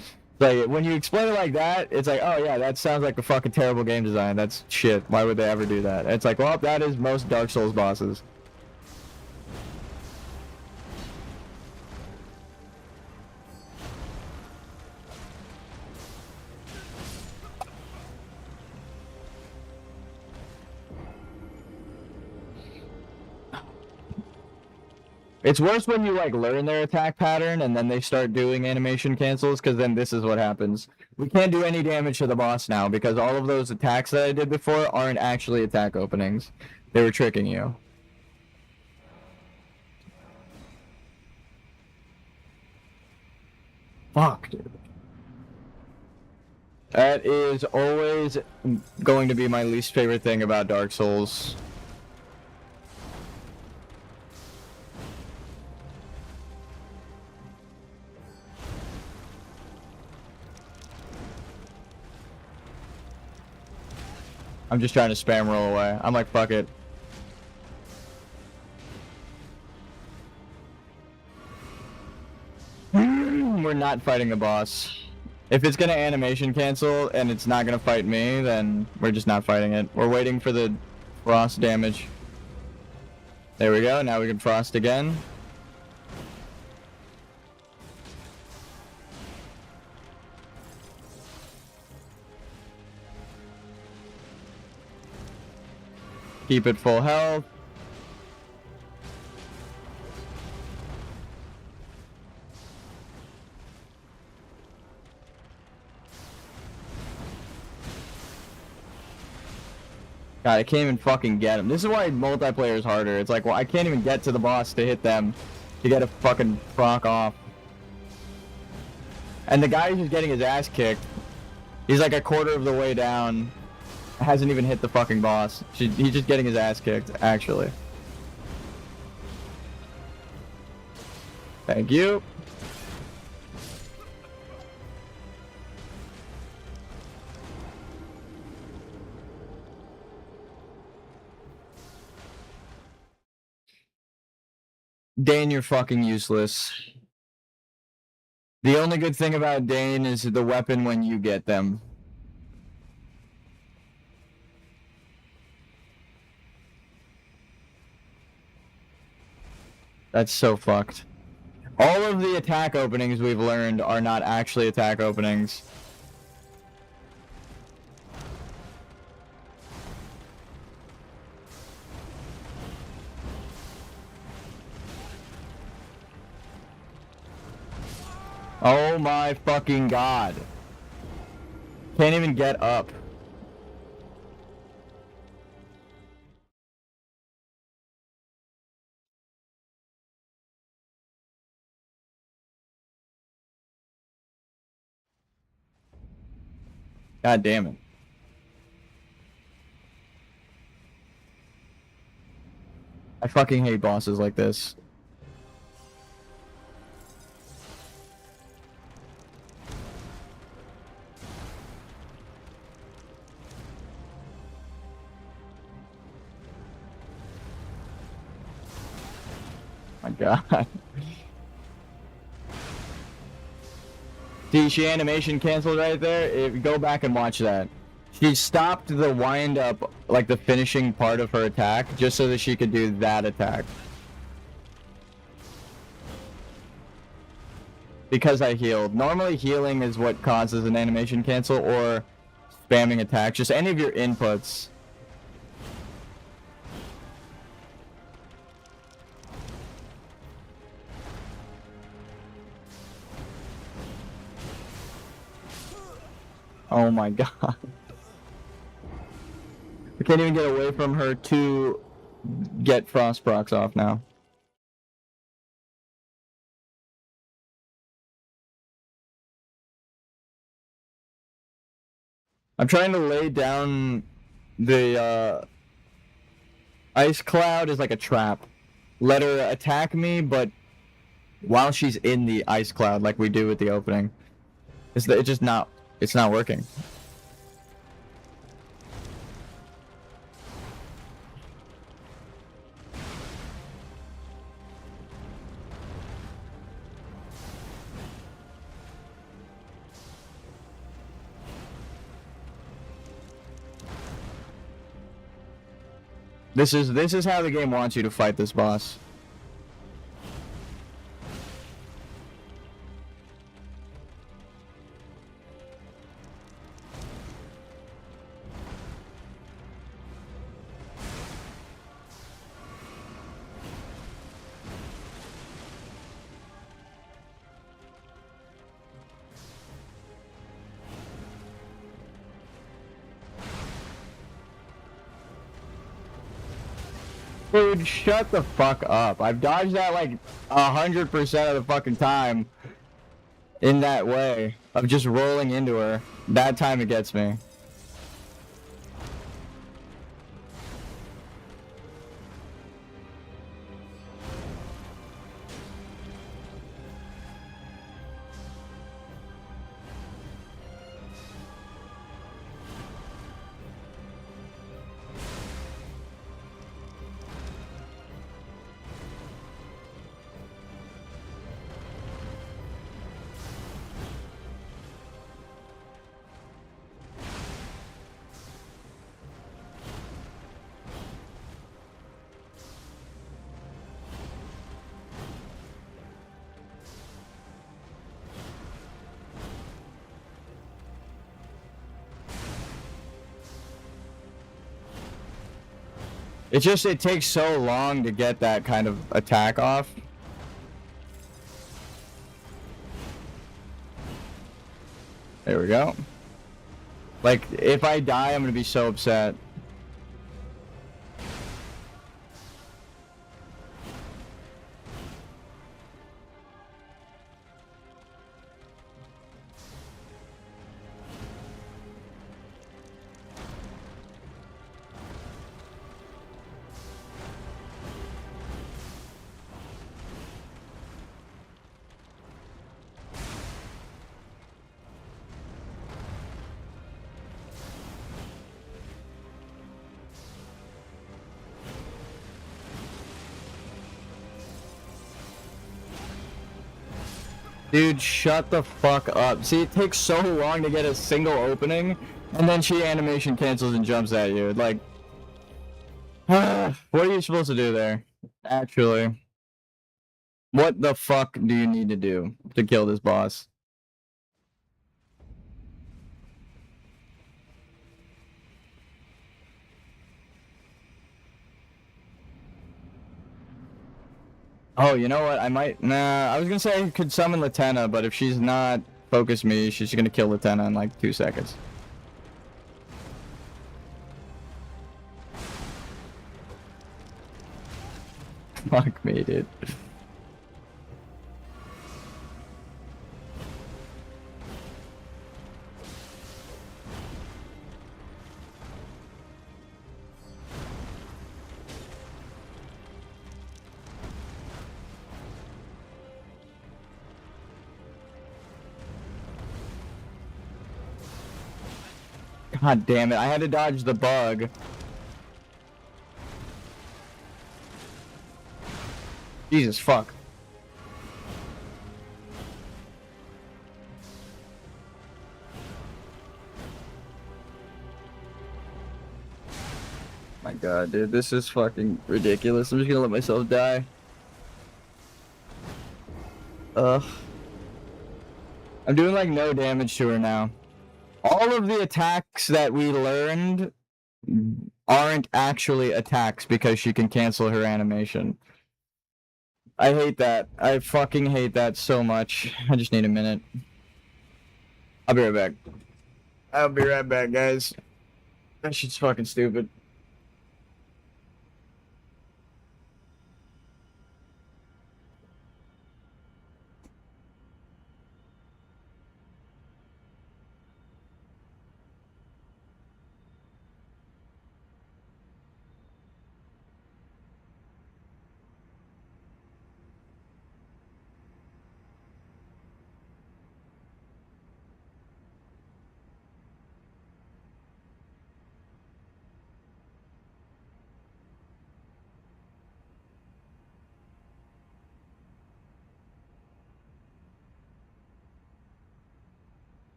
Like, when you explain it like that, it's like, oh yeah, that sounds like a fucking terrible game design. That's shit. Why would they ever do that? It's like, well, that is most Dark Souls bosses. It's worse when you, like, learn their attack pattern and then they start doing animation cancels, because then this is what happens. We can't do any damage to the boss now because all of those attacks that I did before aren't actually attack openings. They were tricking you. Fuck, dude. That is always going to be my least favorite thing about Dark Souls. I'm just trying to spam roll away. I'm like, fuck it. We're not fighting the boss. If it's gonna animation cancel and it's not gonna fight me, then we're just not fighting it. We're waiting for the frost damage. There we go, now we can frost again. Keep it full health. God, I can't even fucking get him. This is why multiplayer is harder. It's like, well, I can't even get to the boss to hit them to get a fucking proc off. And the guy who's getting his ass kicked, he's like a quarter of the way down. Hasn't even hit the fucking boss. He's just getting his ass kicked, actually. Thank you. Dane, you're fucking useless. The only good thing about Dane is the weapon when you get them. That's so fucked. All of the attack openings we've learned are not actually attack openings. Oh my fucking god. Can't even get up. God damn it. I fucking hate bosses like this. My god. See, she animation canceled right there. Go back and watch that. She stopped the wind up, like the finishing part of her attack, just so that she could do that attack. Because I healed. Normally healing is what causes an animation cancel, or spamming attacks. Just any of your inputs. Oh my god. I can't even get away from her to get frost procs off now. I'm trying to lay down the ice cloud as like a trap. Let her attack me, but while she's in the ice cloud, like we do with the opening. It's not working. This is how the game wants you to fight this boss. Dude, shut the fuck up. I've dodged that like 100% of the fucking time in that way of just rolling into her. That time it gets me. It takes so long to get that kind of attack off. There we go. Like, if I die, I'm gonna be so upset. Dude, shut the fuck up. See, it takes so long to get a single opening, and then she animation cancels and jumps at you. Like, what are you supposed to do there? Actually. What the fuck do you need to do to kill this boss? Oh, you know what? I might... Nah, I was gonna say I could summon Latenna, but if she's not focus me, she's gonna kill Latenna in like 2 seconds. Fuck me, dude. God damn it, I had to dodge the bug. Jesus fuck. My god, dude, this is fucking ridiculous. I'm just gonna let myself die. Ugh. I'm doing like no damage to her now. All of the attacks that we learned aren't actually attacks because she can cancel her animation. I hate that. I fucking hate that so much. I just need a minute. I'll be right back. I'll be right back, guys. That shit's fucking stupid.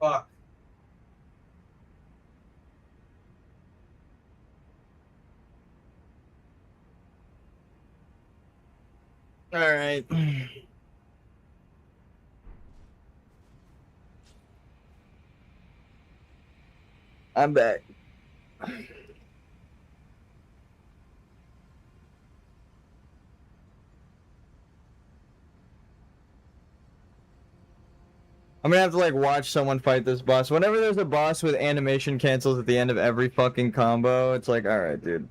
Fuck. All right. I'm back. I'm gonna have to like watch someone fight this boss. Whenever there's a boss with animation cancels at the end of every fucking combo, it's like, alright, dude.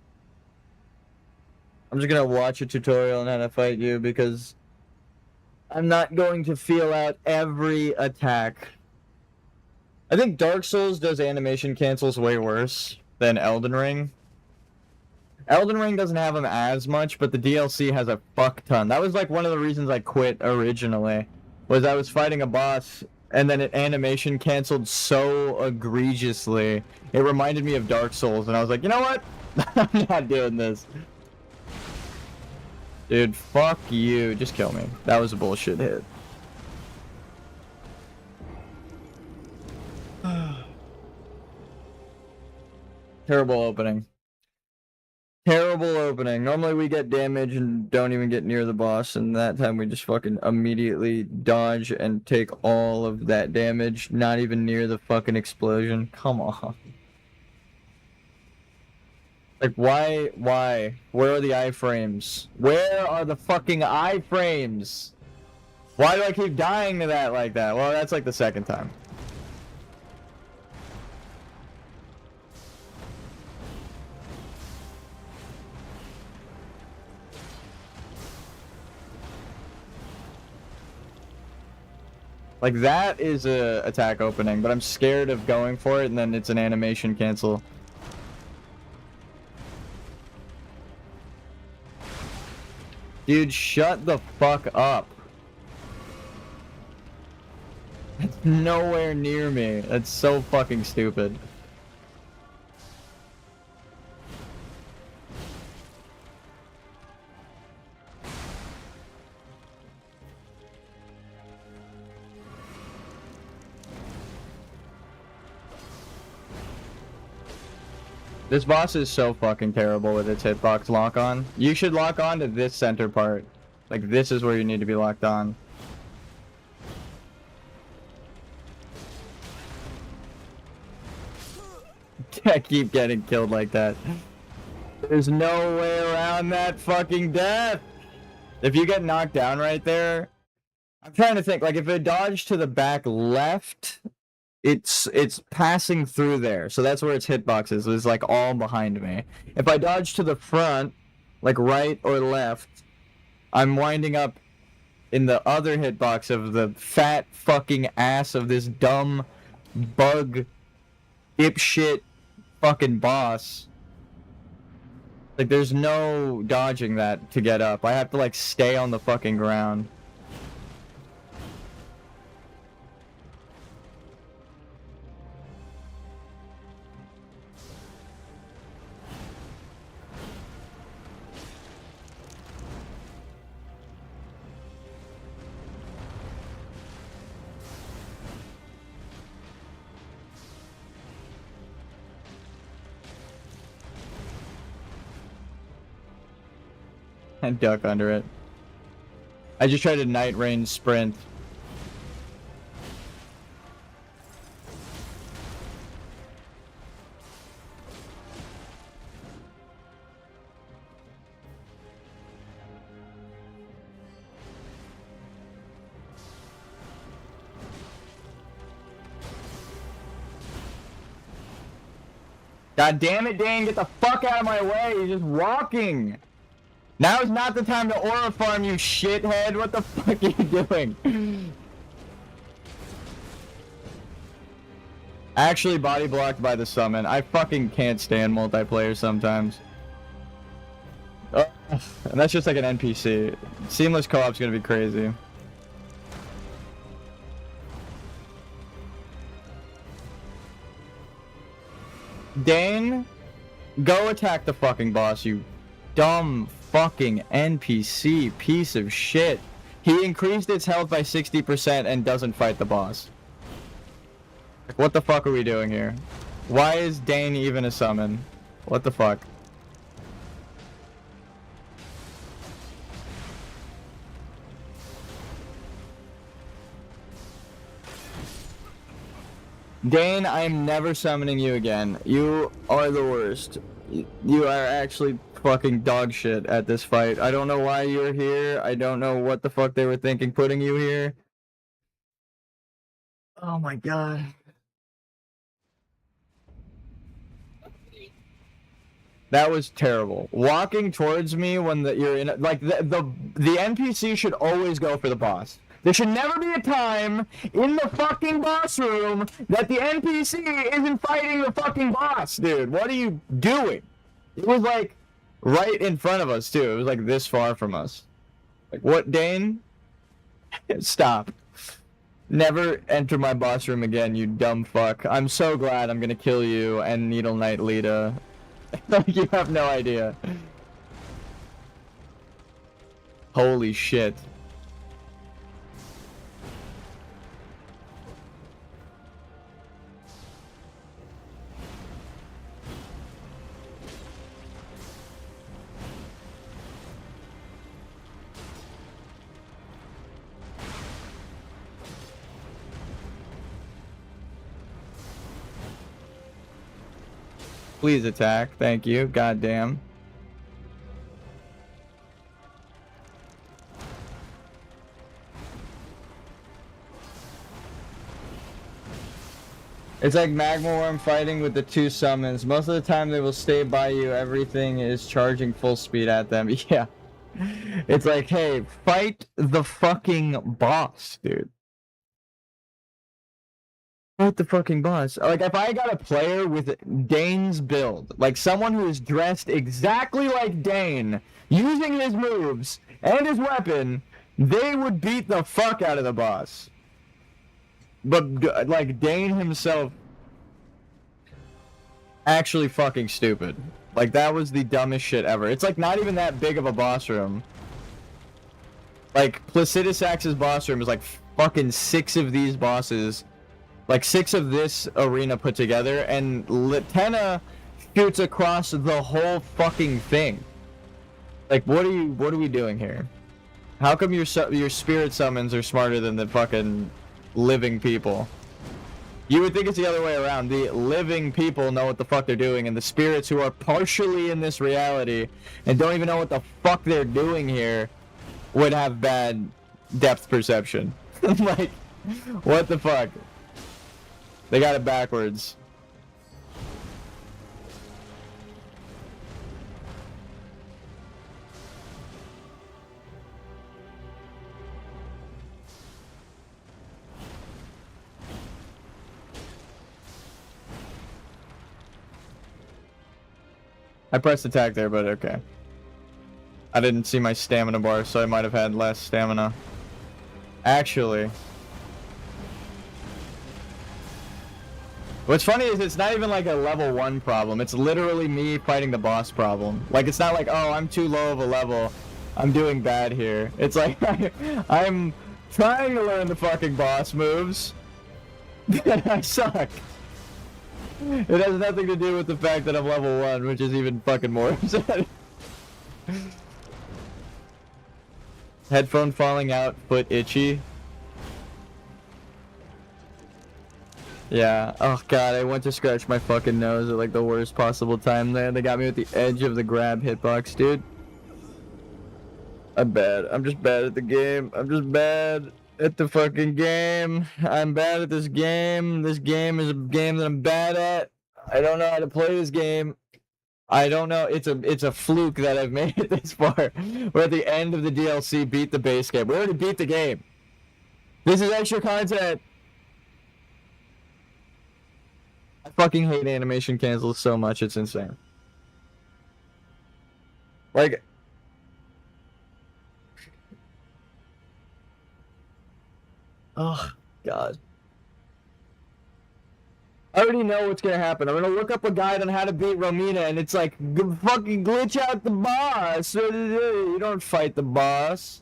I'm just gonna watch a tutorial on how to fight you because I'm not going to feel out every attack. I think Dark Souls does animation cancels way worse than Elden Ring. Elden Ring doesn't have them as much, but the DLC has a fuck ton. That was like one of the reasons I quit originally, was I was fighting a boss and then it animation canceled so egregiously. It reminded me of Dark Souls, and I was like, you know what? I'm not doing this. Dude, fuck you. Just kill me. That was a bullshit hit. Terrible opening. Terrible opening. Normally we get damage and don't even get near the boss, and that time we just fucking immediately dodge and take all of that damage, not even near the fucking explosion. Come on. Like, why? Where are the iframes? Where are the fucking iframes? Why do I keep dying to that like that? Well, that's like the second time. Like, that is a attack opening, but I'm scared of going for it, and then it's an animation cancel. Dude, shut the fuck up. It's nowhere near me. That's so fucking stupid. This boss is so fucking terrible with its hitbox lock on. You should lock on to this center part. Like, this is where you need to be locked on. I keep getting killed like that. There's no way around that fucking death. If you get knocked down right there, I'm trying to think, like, if it dodged to the back left, it's passing through there, so that's where its hitbox is. It's like all behind me. If I dodge to the front, like right or left, I'm winding up in the other hitbox of the fat fucking ass of this dumb bug dipshit fucking boss. Like, there's no dodging that to get up. I have to like stay on the fucking ground. And duck under it. I just tried to night range sprint. God damn it, Dane, get the fuck out of my way. He's just walking. Now is not the time to aura farm, you shithead. What the fuck are you doing? Actually body blocked by the summon. I fucking can't stand multiplayer sometimes. Oh, and that's just like an NPC. Seamless co-op's gonna be crazy. Dane, go attack the fucking boss, you dumb fucking NPC piece of shit. He increased its health by 60% and doesn't fight the boss. Like, what the fuck are we doing here? Why is Dane even a summon? What the fuck? Dane, I'm never summoning you again. You are the worst. You are actually fucking dog shit at this fight. I don't know why you're here. I don't know what the fuck they were thinking putting you here. Oh my god. That was terrible. Walking towards me when you're in like the NPC should always go for the boss. There should never be a time in the fucking boss room that the NPC isn't fighting the fucking boss, dude. What are you doing? It was like right in front of us too. It was like this far from us. Like what, Dane? Stop. Never enter my boss room again, you dumb fuck. I'm so glad I'm gonna kill you and Needle Knight Lita. Like, you have no idea. Holy shit. Please attack. Thank you. Goddamn. It's like Magma Worm fighting with the two summons. Most of the time they will stay by you. Everything is charging full speed at them. Yeah. It's like, hey, fight the fucking boss, dude. Fight the fucking boss. Like, if I got a player with Dane's build, like someone who is dressed exactly like Dane, using his moves and his weapon, they would beat the fuck out of the boss. But, like, Dane himself, actually fucking stupid. Like, that was the dumbest shit ever. It's, like, not even that big of a boss room. Like, Placidus Axe's boss room is, like, fucking 6 of these bosses. Like 6 of this arena put together, and Litena shoots across the whole fucking thing. Like, what are we doing here? How come your spirit summons are smarter than the fucking living people? You would think it's the other way around. The living people know what the fuck they're doing, and the spirits who are partially in this reality and don't even know what the fuck they're doing here would have bad depth perception. Like, what the fuck? They got it backwards. I pressed attack there, but okay. I didn't see my stamina bar, so I might have had less stamina. Actually. What's funny is it's not even like a level 1 problem. It's literally me fighting the boss problem. Like, it's not like, oh, I'm too low of a level. I'm doing bad here. It's like, I'm trying to learn the fucking boss moves. And I suck. It has nothing to do with the fact that I'm level 1, which is even fucking more upsetting. Headphone falling out, foot itchy. Yeah, oh god, I went to scratch my fucking nose at like the worst possible time there. They got me at the edge of the grab hitbox, dude. I'm bad. I'm just bad at the game. I'm just bad at the fucking game. I'm bad at this game. This game is a game that I'm bad at. I don't know how to play this game. I don't know. It's a fluke that I've made it this far. We're at the end of the DLC, beat the base game. We already beat the game. This is extra content. I fucking hate animation cancels so much, it's insane. Like... Oh, God. I already know what's gonna happen. I'm gonna look up a guide on how to beat Romina, and it's like, fucking glitch out the boss! You don't fight the boss.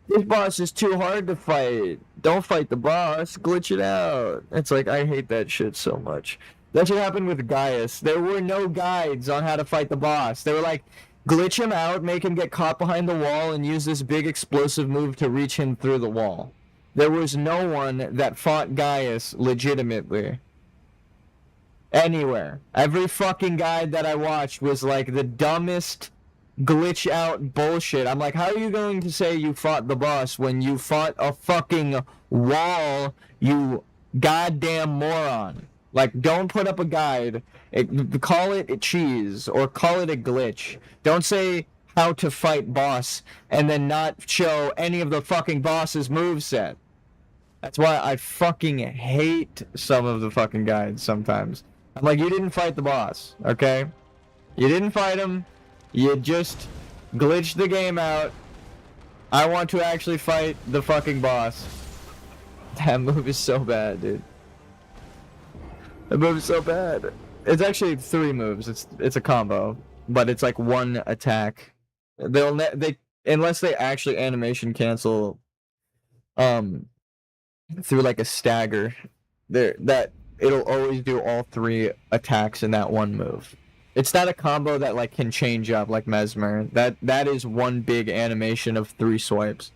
This boss is too hard to fight. don't fight the boss, glitch it out. It's like, I hate that shit so much. That's what happened with Gaius. There were no guides on how to fight the boss. They were like, glitch him out, make him get caught behind the wall, and use this big explosive move to reach him through the wall. There was no one that fought Gaius legitimately. Anywhere. Every fucking guide that I watched was like the dumbest glitch out bullshit. I'm like, how are you going to say you fought the boss when you fought a fucking wall, you goddamn moron? Like, don't put up a guide. Call it a cheese or call it a glitch. Don't say how to fight boss and then not show any of the fucking boss's moveset. That's why I fucking hate some of the fucking guides sometimes. I'm like, you didn't fight the boss, okay? You didn't fight him. You just glitched the game out. I want to actually fight the fucking boss. That move is so bad, dude. That move is so bad. It's actually 3 moves. It's a combo, but it's like 1 attack. They unless they actually animation cancel through like a stagger, that it'll always do all 3 attacks in that 1 move. It's not a combo that like can change up like Mesmer. That is 1 big animation of 3 swipes.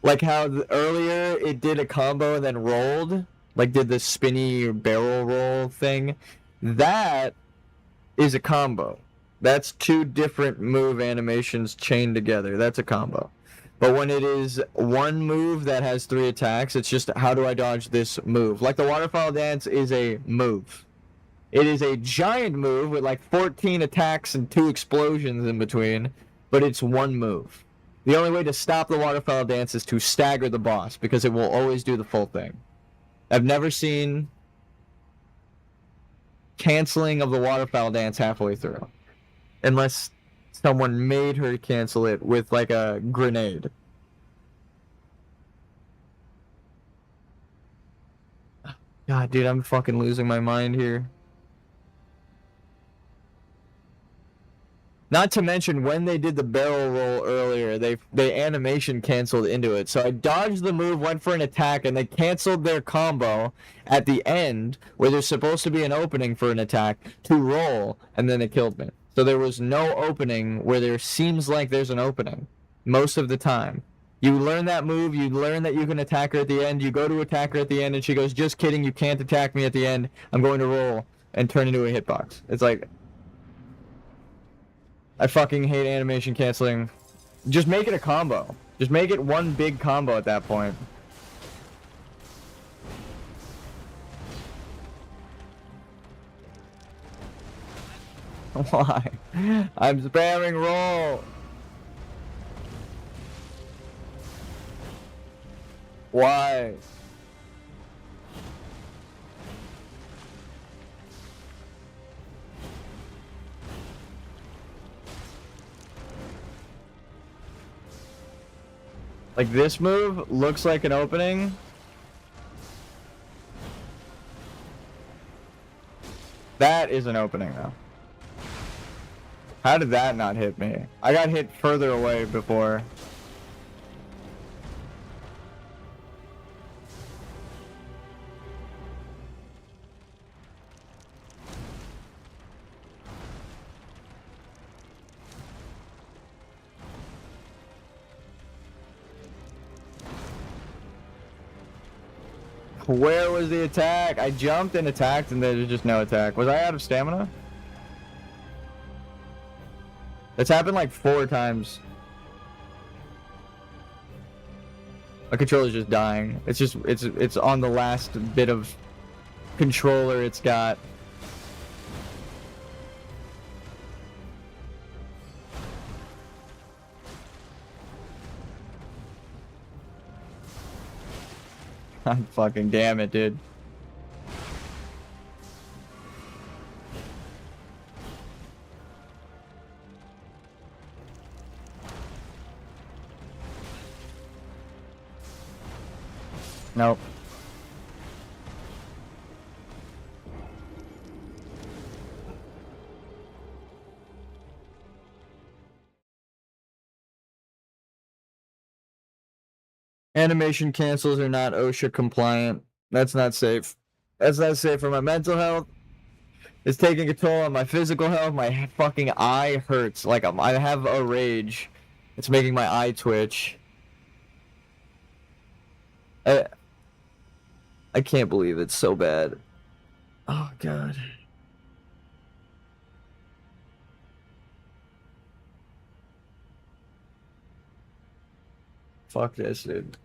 Like how earlier it did a combo and then rolled, like did the spinny barrel roll thing. That is a combo. That's 2 different move animations chained together. That's a combo. But when it is 1 move that has 3 attacks, it's just how do I dodge this move? Like the waterfall dance is a move. It is a giant move with like 14 attacks and 2 explosions in between, but it's 1 move. The only way to stop the waterfowl dance is to stagger the boss, because it will always do the full thing. I've never seen canceling of the waterfowl dance halfway through. Unless someone made her cancel it with like a grenade. God, dude, I'm fucking losing my mind here. Not to mention, when they did the barrel roll earlier, they animation canceled into it. So I dodged the move, went for an attack, and they canceled their combo at the end, where there's supposed to be an opening for an attack, to roll, and then it killed me. So there was no opening where there seems like there's an opening, most of the time. You learn that move, you learn that you can attack her at the end, you go to attack her at the end, and she goes, just kidding, you can't attack me at the end, I'm going to roll, and turn into a hitbox. It's like... I fucking hate animation canceling. Just make it a combo. Just make it 1 big combo at that point. Why? I'm spamming roll. Why? Like, this move looks like an opening. That is an opening, though. How did that not hit me? I got hit further away before. Where was the attack? I jumped and attacked and there's just no attack. Was I out of stamina? It's happened like 4 times. My controller's just dying. It's just, it's on the last bit of controller it's got. God fucking damn it, dude. Nope. Animation cancels are not OSHA compliant. That's not safe. That's not safe for my mental health. It's taking a toll on my physical health. My fucking eye hurts. Like I have a rage. It's making my eye twitch. I can't believe it's so bad. Oh god. Fuck this, dude.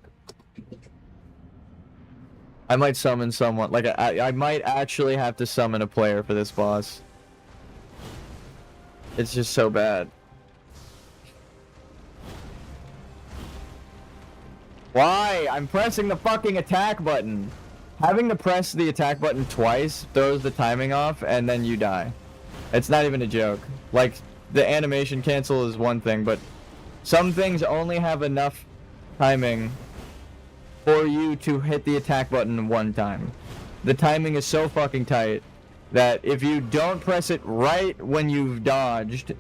I might summon someone. Like, I might actually have to summon a player for this boss. It's just so bad. Why? I'm pressing the fucking attack button. Having to press the attack button twice throws the timing off, and then you die. It's not even a joke. Like, the animation cancel is one thing, but some things only have enough timing for you to hit the attack button one time. The timing is so fucking tight that if you don't press it right when you've dodged,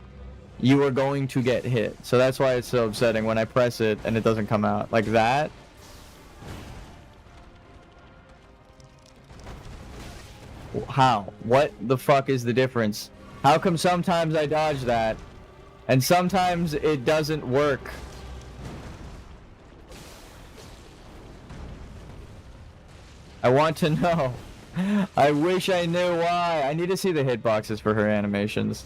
you are going to get hit. So that's why it's so upsetting when I press it and it doesn't come out. Like that. How? What the fuck is the difference? How come sometimes I dodge that and sometimes it doesn't work? I want to know. I wish I knew why. I need to see the hitboxes for her animations.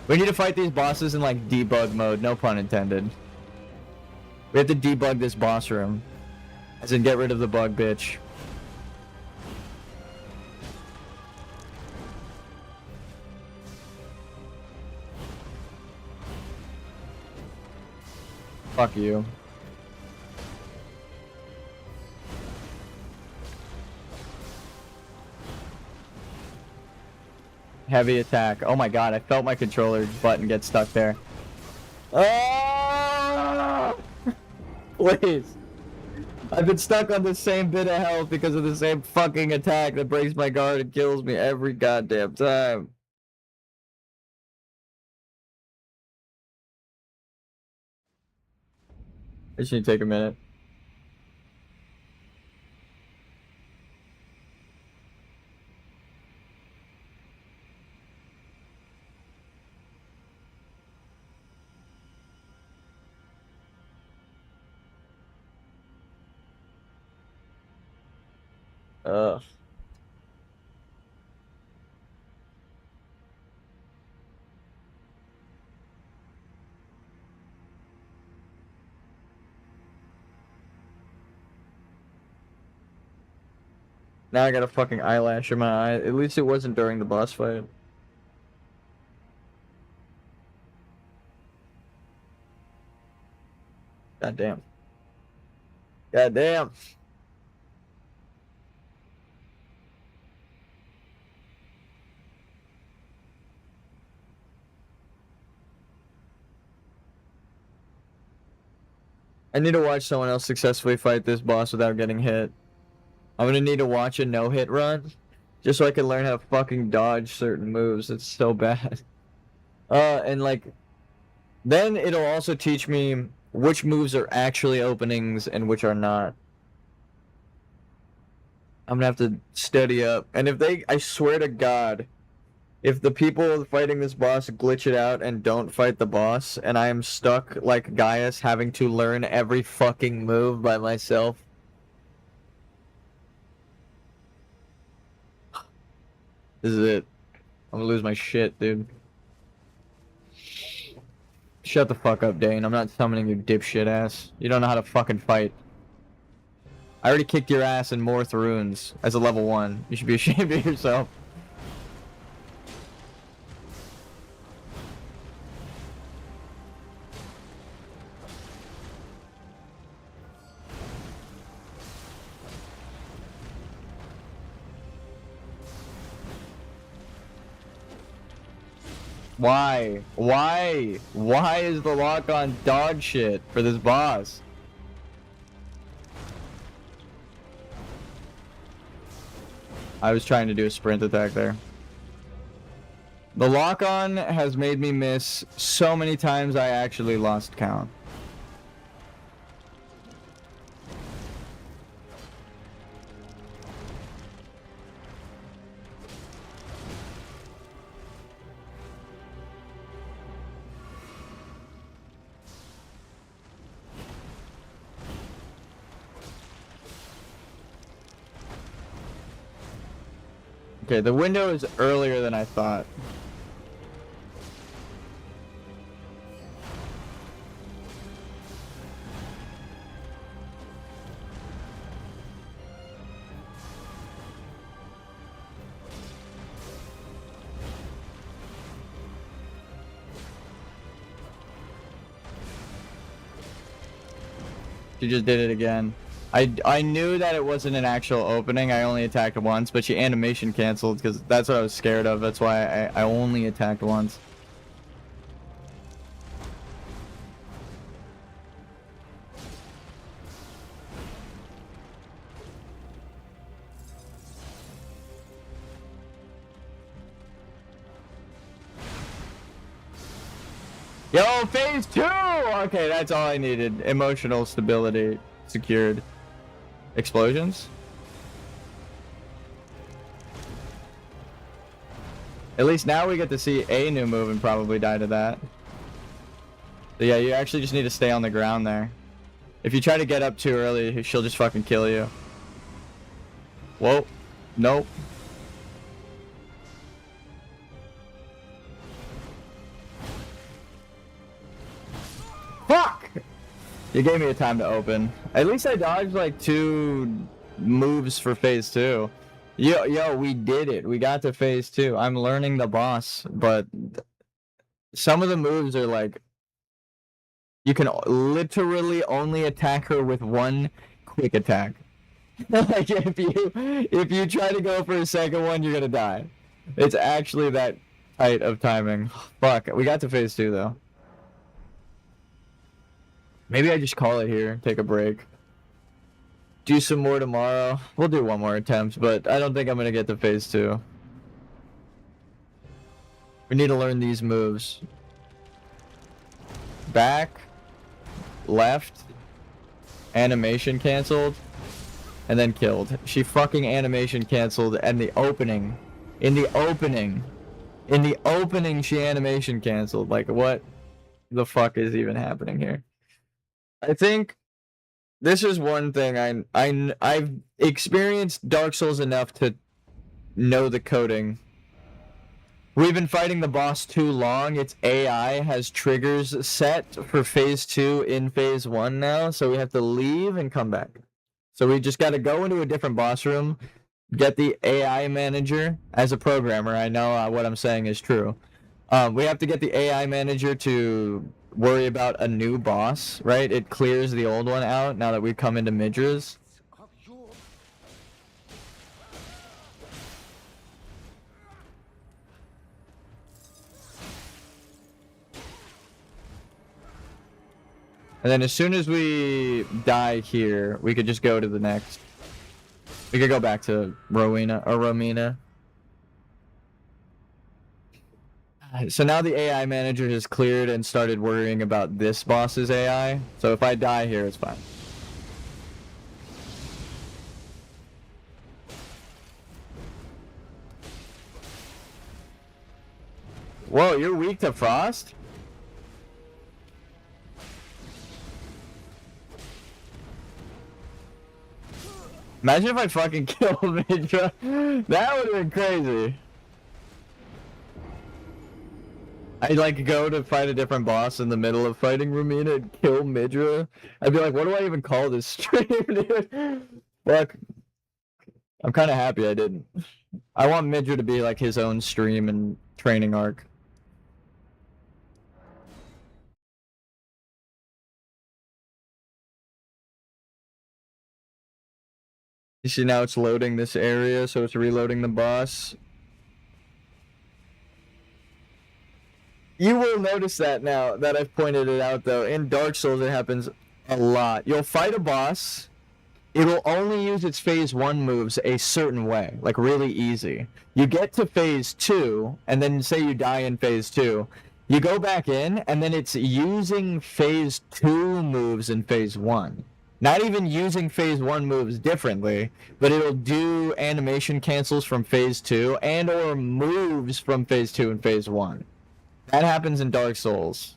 We need to fight these bosses in like debug mode, no pun intended. We have to debug this boss room. As in get rid of the bug bitch. Fuck you. Heavy attack. Oh my god, I felt my controller button get stuck there. Oh! Please. I've been stuck on the same bit of health because of the same fucking attack that breaks my guard and kills me every goddamn time. I should take a minute. Ugh. Now I got a fucking eyelash in my eye. At least it wasn't during the boss fight. God damn. God damn. I need to watch someone else successfully fight this boss without getting hit. I'm gonna need to watch a no-hit run, just so I can learn how to fucking dodge certain moves. It's so bad. And like, then it'll also teach me which moves are actually openings and which are not. I'm gonna have to study up. And if they, I swear to God, if the people fighting this boss glitch it out and don't fight the boss, and I am stuck like Gaius having to learn every fucking move by myself. This is it. I'm gonna lose my shit, dude. Shut the fuck up, Dane. I'm not summoning you dipshit ass. You don't know how to fucking fight. I already kicked your ass in Morth Runes as a level 1. You should be ashamed of yourself. Why? Why? Why is the lock on dog shit for this boss? I was trying to do a sprint attack there. The lock on has made me miss so many times I actually lost count. Okay, the window is earlier than I thought. She just did it again. I knew that it wasn't an actual opening. I only attacked once, but she animation canceled because that's what I was scared of. That's why I only attacked once. Yo, phase 2! Okay, that's all I needed. Emotional stability secured. Explosions? At least now we get to see a new move and probably die to that. So yeah, you actually just need to stay on the ground there. If you try to get up too early, she'll just fucking kill you. Whoa. Nope. Fuck! You gave me a time to open. At least I dodged like 2 moves for phase 2. Yo, we did it. We got to phase 2. I'm learning the boss, but some of the moves are like, you can literally only attack her with 1 quick attack. Like if you try to go for a second one, you're gonna die. It's actually that tight of timing. Fuck, we got to phase 2 though. Maybe I just call it here, take a break. Do some more tomorrow. We'll do 1 more attempt, but I don't think I'm gonna get to phase 2. We need to learn these moves. Back, left, animation canceled, and then killed. She fucking animation canceled, and in the opening, she animation canceled. Like, what the fuck is even happening here? I think this is one thing I've experienced Dark Souls enough to know the coding. We've been fighting the boss too long. Its AI has triggers set for phase 2 in phase 1 now, so we have to leave and come back. So we just got to go into a different boss room, get the AI manager. As a programmer, I know what I'm saying is true. We have to get the AI manager to worry about a new boss, right? It clears the old one out now that we've come into Midra's. And then as soon as we die here, we could just go to the next. We could go back to Romina. So now the AI manager has cleared and started worrying about this boss's AI. So if I die here, it's fine. Whoa, you're weak to frost? Imagine if I fucking killed Midra. That would have been crazy. I'd like go to fight a different boss in the middle of fighting Romina and kill Midra. I'd be like, what do I even call this stream, dude? Fuck. I'm kind of happy I didn't. I want Midra to be like his own stream and training arc. You see now it's loading this area, so it's reloading the boss. You will notice that now that I've pointed it out, though. In Dark Souls, it happens a lot. You'll fight a boss. It'll only use its phase 1 moves a certain way, like really easy. You get to phase 2, and then say you die in phase 2. You go back in, and then it's using phase 2 moves in phase 1. Not even using phase 1 moves differently, but it'll do animation cancels from phase 2 and or moves from phase 2 and phase 1. That happens in Dark Souls.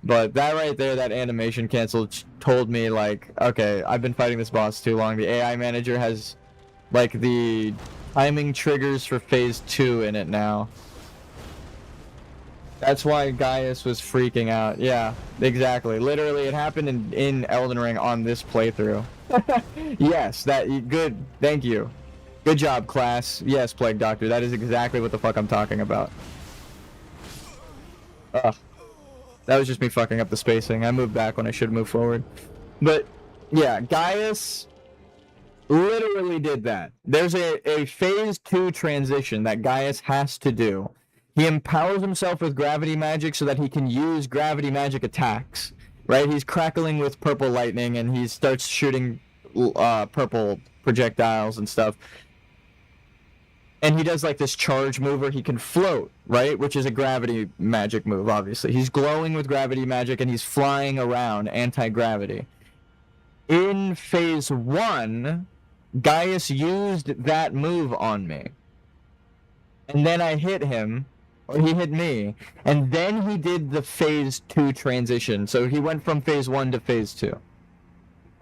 But that right there, that animation cancel told me, like, okay, I've been fighting this boss too long. The AI manager has, like, the timing triggers for phase 2 in it now. That's why Gaius was freaking out. Yeah, exactly. Literally, it happened in Elden Ring on this playthrough. Yes, good. Thank you. Good job, class. Yes, Plague Doctor. That is exactly what the fuck I'm talking about. Ugh. That was just me fucking up the spacing. I moved back when I should move forward. But, yeah, Gaius literally did that. There's a phase 2 transition that Gaius has to do. He empowers himself with gravity magic so that he can use gravity magic attacks, right? He's crackling with purple lightning and he starts shooting purple projectiles and stuff. And he does like this charge move where he can float, right? Which is a gravity magic move, obviously. He's glowing with gravity magic and he's flying around anti-gravity. In phase 1, Gaius used that move on me. And then I hit him, or he hit me, and then he did the phase 2 transition. So he went from phase 1 to phase 2.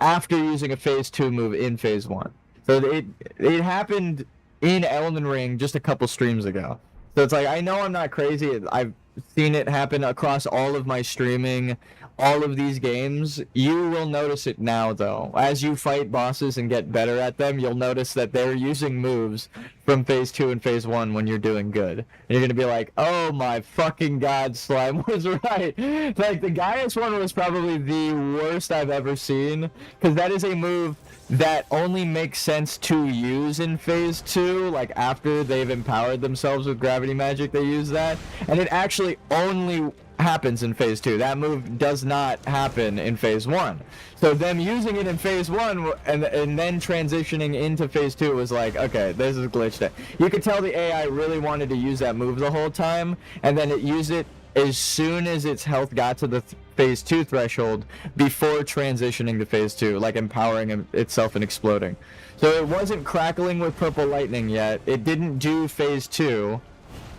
After using a phase 2 move in phase 1. So it happened in Elden Ring just a couple streams ago. So it's like, I know I'm not crazy. I've seen it happen across all of my streaming, all of these games. You will notice it now, though. As you fight bosses and get better at them, you'll notice that they're using moves from phase 2 and phase 1 when you're doing good. And you're going to be like, oh my fucking god, Slime was right. Like, the Gaius one was probably the worst I've ever seen, because that is a move that only makes sense to use in phase 2, like after they've empowered themselves with gravity magic, they use that, and it actually only happens in phase 2. That move does not happen in phase 1. So them using it in phase 1 and then transitioning into phase 2 was like, okay, this is glitched. You could tell the AI really wanted to use that move the whole time, and then it used it as soon as its health got to the phase 2 threshold before transitioning to phase 2, like empowering itself and exploding. So it wasn't crackling with purple lightning yet. It didn't do phase 2.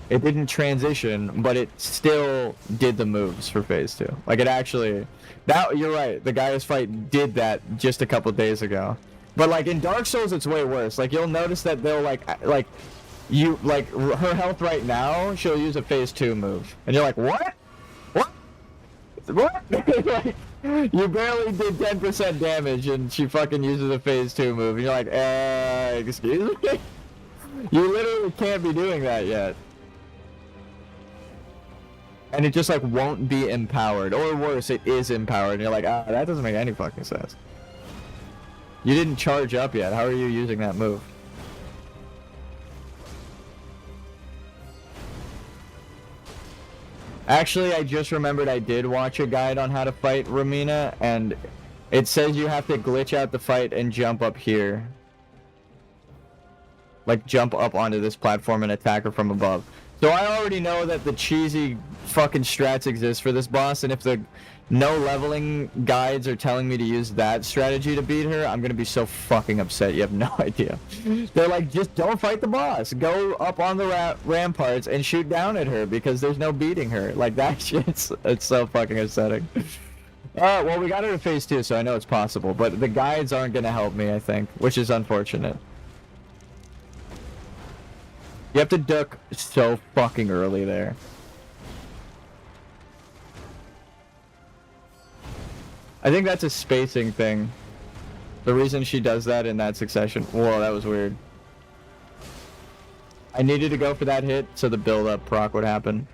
It didn't transition, but it still did the moves for phase 2. Like, it actually... You're right, the Gaius fight did that just a couple days ago. But, like, in Dark Souls, it's way worse. Like, you'll notice that they'll, her health right now, she'll use a phase 2 move. And you're like, what? What? Like, you barely did 10% damage and she fucking uses a phase 2 move. And you're like, excuse me? You literally can't be doing that yet. And it just, like, won't be empowered. Or worse, it is empowered. And you're like, that doesn't make any fucking sense. You didn't charge up yet. How are you using that move? Actually, I just remembered I did watch a guide on how to fight Romina, and it says you have to glitch out the fight and jump up here. Like, jump up onto this platform and attack her from above. So I already know that the cheesy fucking strats exist for this boss, and if the no leveling guides are telling me to use that strategy to beat her, I'm gonna be so fucking upset, you have no idea. They're like, just don't fight the boss. Go up on the ramparts and shoot down at her, because there's no beating her. Like, that shit's... It's so fucking upsetting. Well, we got her to phase 2, so I know it's possible, but the guides aren't gonna help me, I think, which is unfortunate. You have to duck so fucking early there. I think that's a spacing thing. The reason she does that in that succession... Whoa, that was weird. I needed to go for that hit so the build-up proc would happen.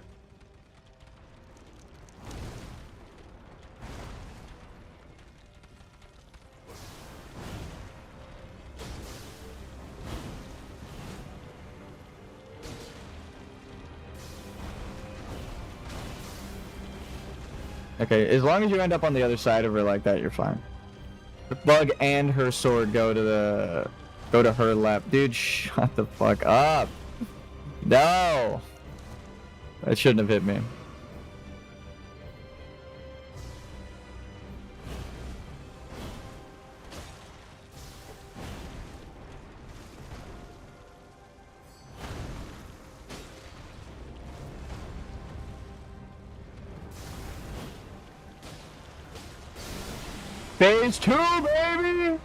Okay, as long as you end up on the other side of her like that, you're fine. The bug and her sword go to her left. Dude, shut the fuck up. No. That shouldn't have hit me. Phase 2, baby!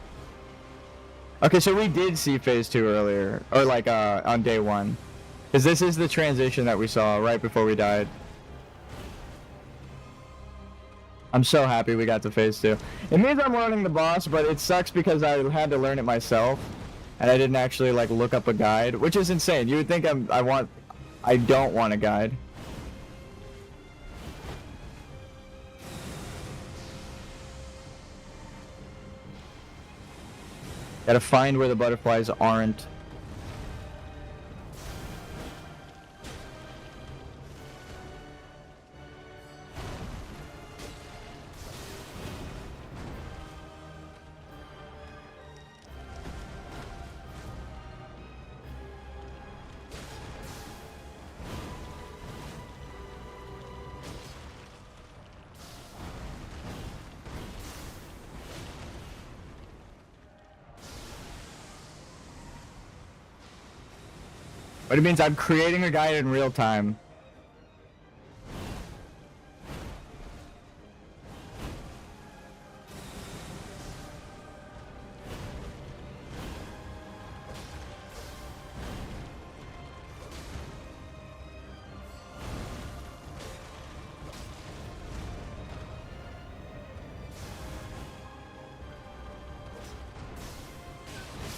Okay, so we did see phase 2 earlier, or like on day 1. Because this is the transition that we saw right before we died. I'm so happy we got to phase 2. It means I'm learning the boss, but it sucks because I had to learn it myself. And I didn't actually like look up a guide, which is insane. You would think I don't want a guide. Gotta find where the butterflies aren't. But it means I'm creating a guide in real time.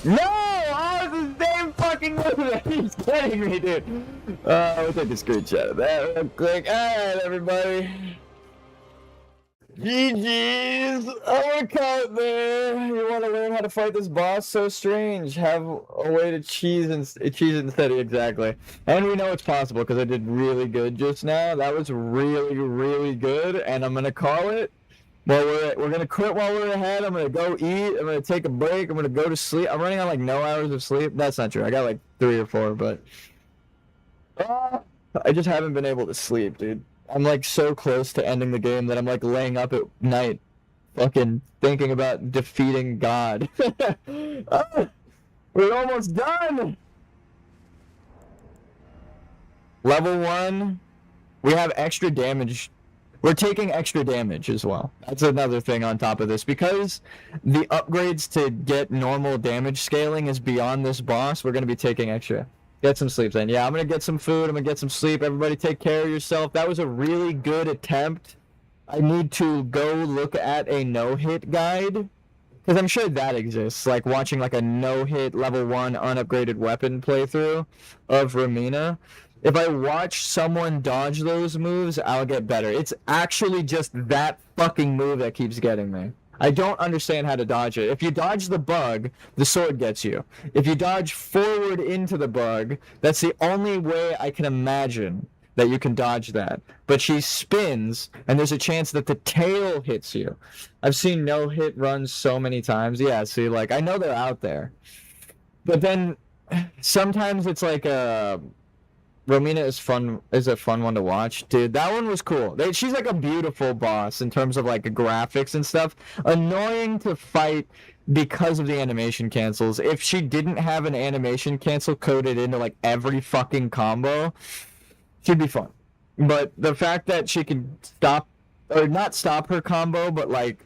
No! Oh, it's the same fucking move. He's kidding me, dude. We'll take a screenshot of that real quick. Alright, everybody. GG's. I want to call it there. You want to learn how to fight this boss? So strange. Have a way to cheese and steady, exactly. And we know it's possible because I did really good just now. That was really, really good. And I'm going to call it. Well, we're gonna quit while we're ahead. I'm gonna go eat. I'm gonna take a break. I'm gonna go to sleep. I'm running on like no hours of sleep. That's not true. I got like 3 or 4, but I just haven't been able to sleep, dude. I'm like so close to ending the game that I'm like laying up at night, fucking thinking about defeating God. We're almost done. Level 1. We have extra damage. We're taking extra damage as well. That's another thing on top of this. Because the upgrades to get normal damage scaling is beyond this boss, we're going to be taking extra. Get some sleep then. Yeah, I'm going to get some food. I'm going to get some sleep. Everybody take care of yourself. That was a really good attempt. I need to go look at a no-hit guide. Because I'm sure that exists. Like watching like a no-hit level 1 unupgraded weapon playthrough of Romina. If I watch someone dodge those moves, I'll get better. It's actually just that fucking move that keeps getting me. I don't understand how to dodge it. If you dodge the bug, the sword gets you. If you dodge forward into the bug, that's the only way I can imagine that you can dodge that. But she spins, and there's a chance that the tail hits you. I've seen no-hit runs so many times. Yeah, see, like, I know they're out there. But then, sometimes it's like a... Romina is a fun one to watch. Dude, that one was cool. She's like a beautiful boss in terms of like graphics and stuff. Annoying to fight because of the animation cancels. If she didn't have an animation cancel coded into like every fucking combo, she'd be fun. But the fact that she can stop, or not stop her combo, but like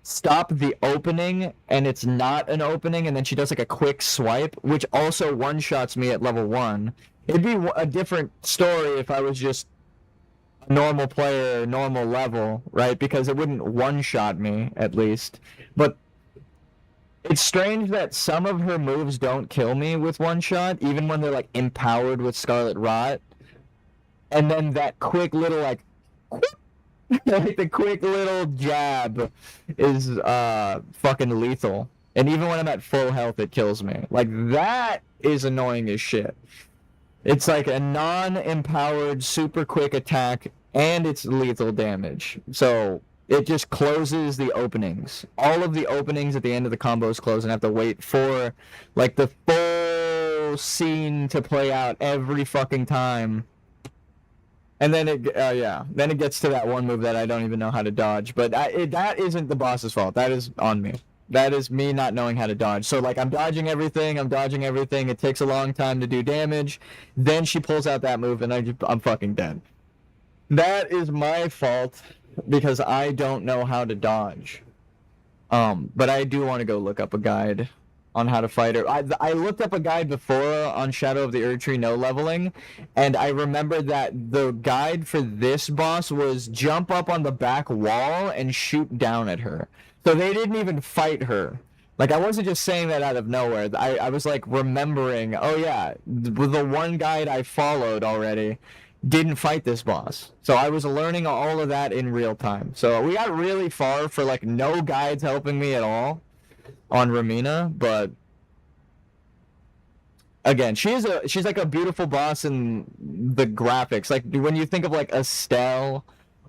stop the opening and it's not an opening, and then she does like a quick swipe, which also one-shots me at level 1. It'd be a different story if I was just a normal player, normal level, right? Because it wouldn't one-shot me, at least. But it's strange that some of her moves don't kill me with one-shot, even when they're, like, empowered with Scarlet Rot. And then that quick little, like like the quick little jab is fucking lethal. And even when I'm at full health, it kills me. Like, that is annoying as shit. It's like a non-empowered, super quick attack, and it's lethal damage. So it just closes the openings. All of the openings at the end of the combos close, and I have to wait for like the full scene to play out every fucking time. And then then it gets to that one move that I don't even know how to dodge. But that isn't the boss's fault. That is on me. That is me not knowing how to dodge. So, like, I'm dodging everything. It takes a long time to do damage. Then she pulls out that move, and I'm fucking dead. That is my fault because I don't know how to dodge. But I do want to go look up a guide. on how to fight her. I looked up a guide before on Shadow of the Erdtree no leveling, and I remember that the guide for this boss was jump up on the back wall and shoot down at her. So they didn't even fight her. Like, I wasn't just saying that out of nowhere. I was like remembering, oh yeah, the one guide I followed already didn't fight this boss. So I was learning all of that in real time. So we got really far for like no guides helping me at all on Romina, but again, she's like a beautiful boss in the graphics. Like when you think of like Estelle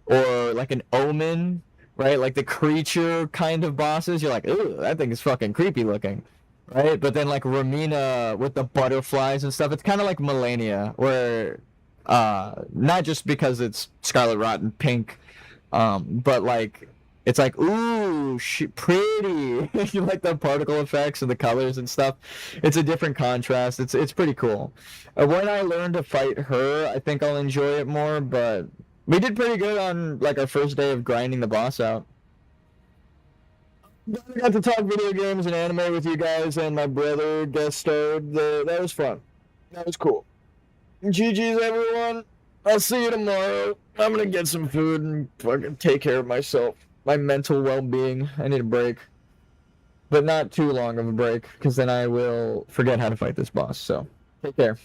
or like an Omen, right? Like the creature kind of bosses, you're like, ooh, that thing is fucking creepy looking, right? But then like Romina with the butterflies and stuff, it's kind of like Melania, where not just because it's Scarlet Rotten pink, but like it's like, ooh, pretty. You like the particle effects and the colors and stuff. It's a different contrast. It's pretty cool. When I learn to fight her, I think I'll enjoy it more. But we did pretty good on like our first day of grinding the boss out. I got to talk video games and anime with you guys, and my brother guest starred. That was fun. That was cool. GG's, everyone. I'll see you tomorrow. I'm gonna get some food and fucking take care of myself. My mental well-being. I need a break. But not too long of a break, because then I will forget how to fight this boss. So, take care.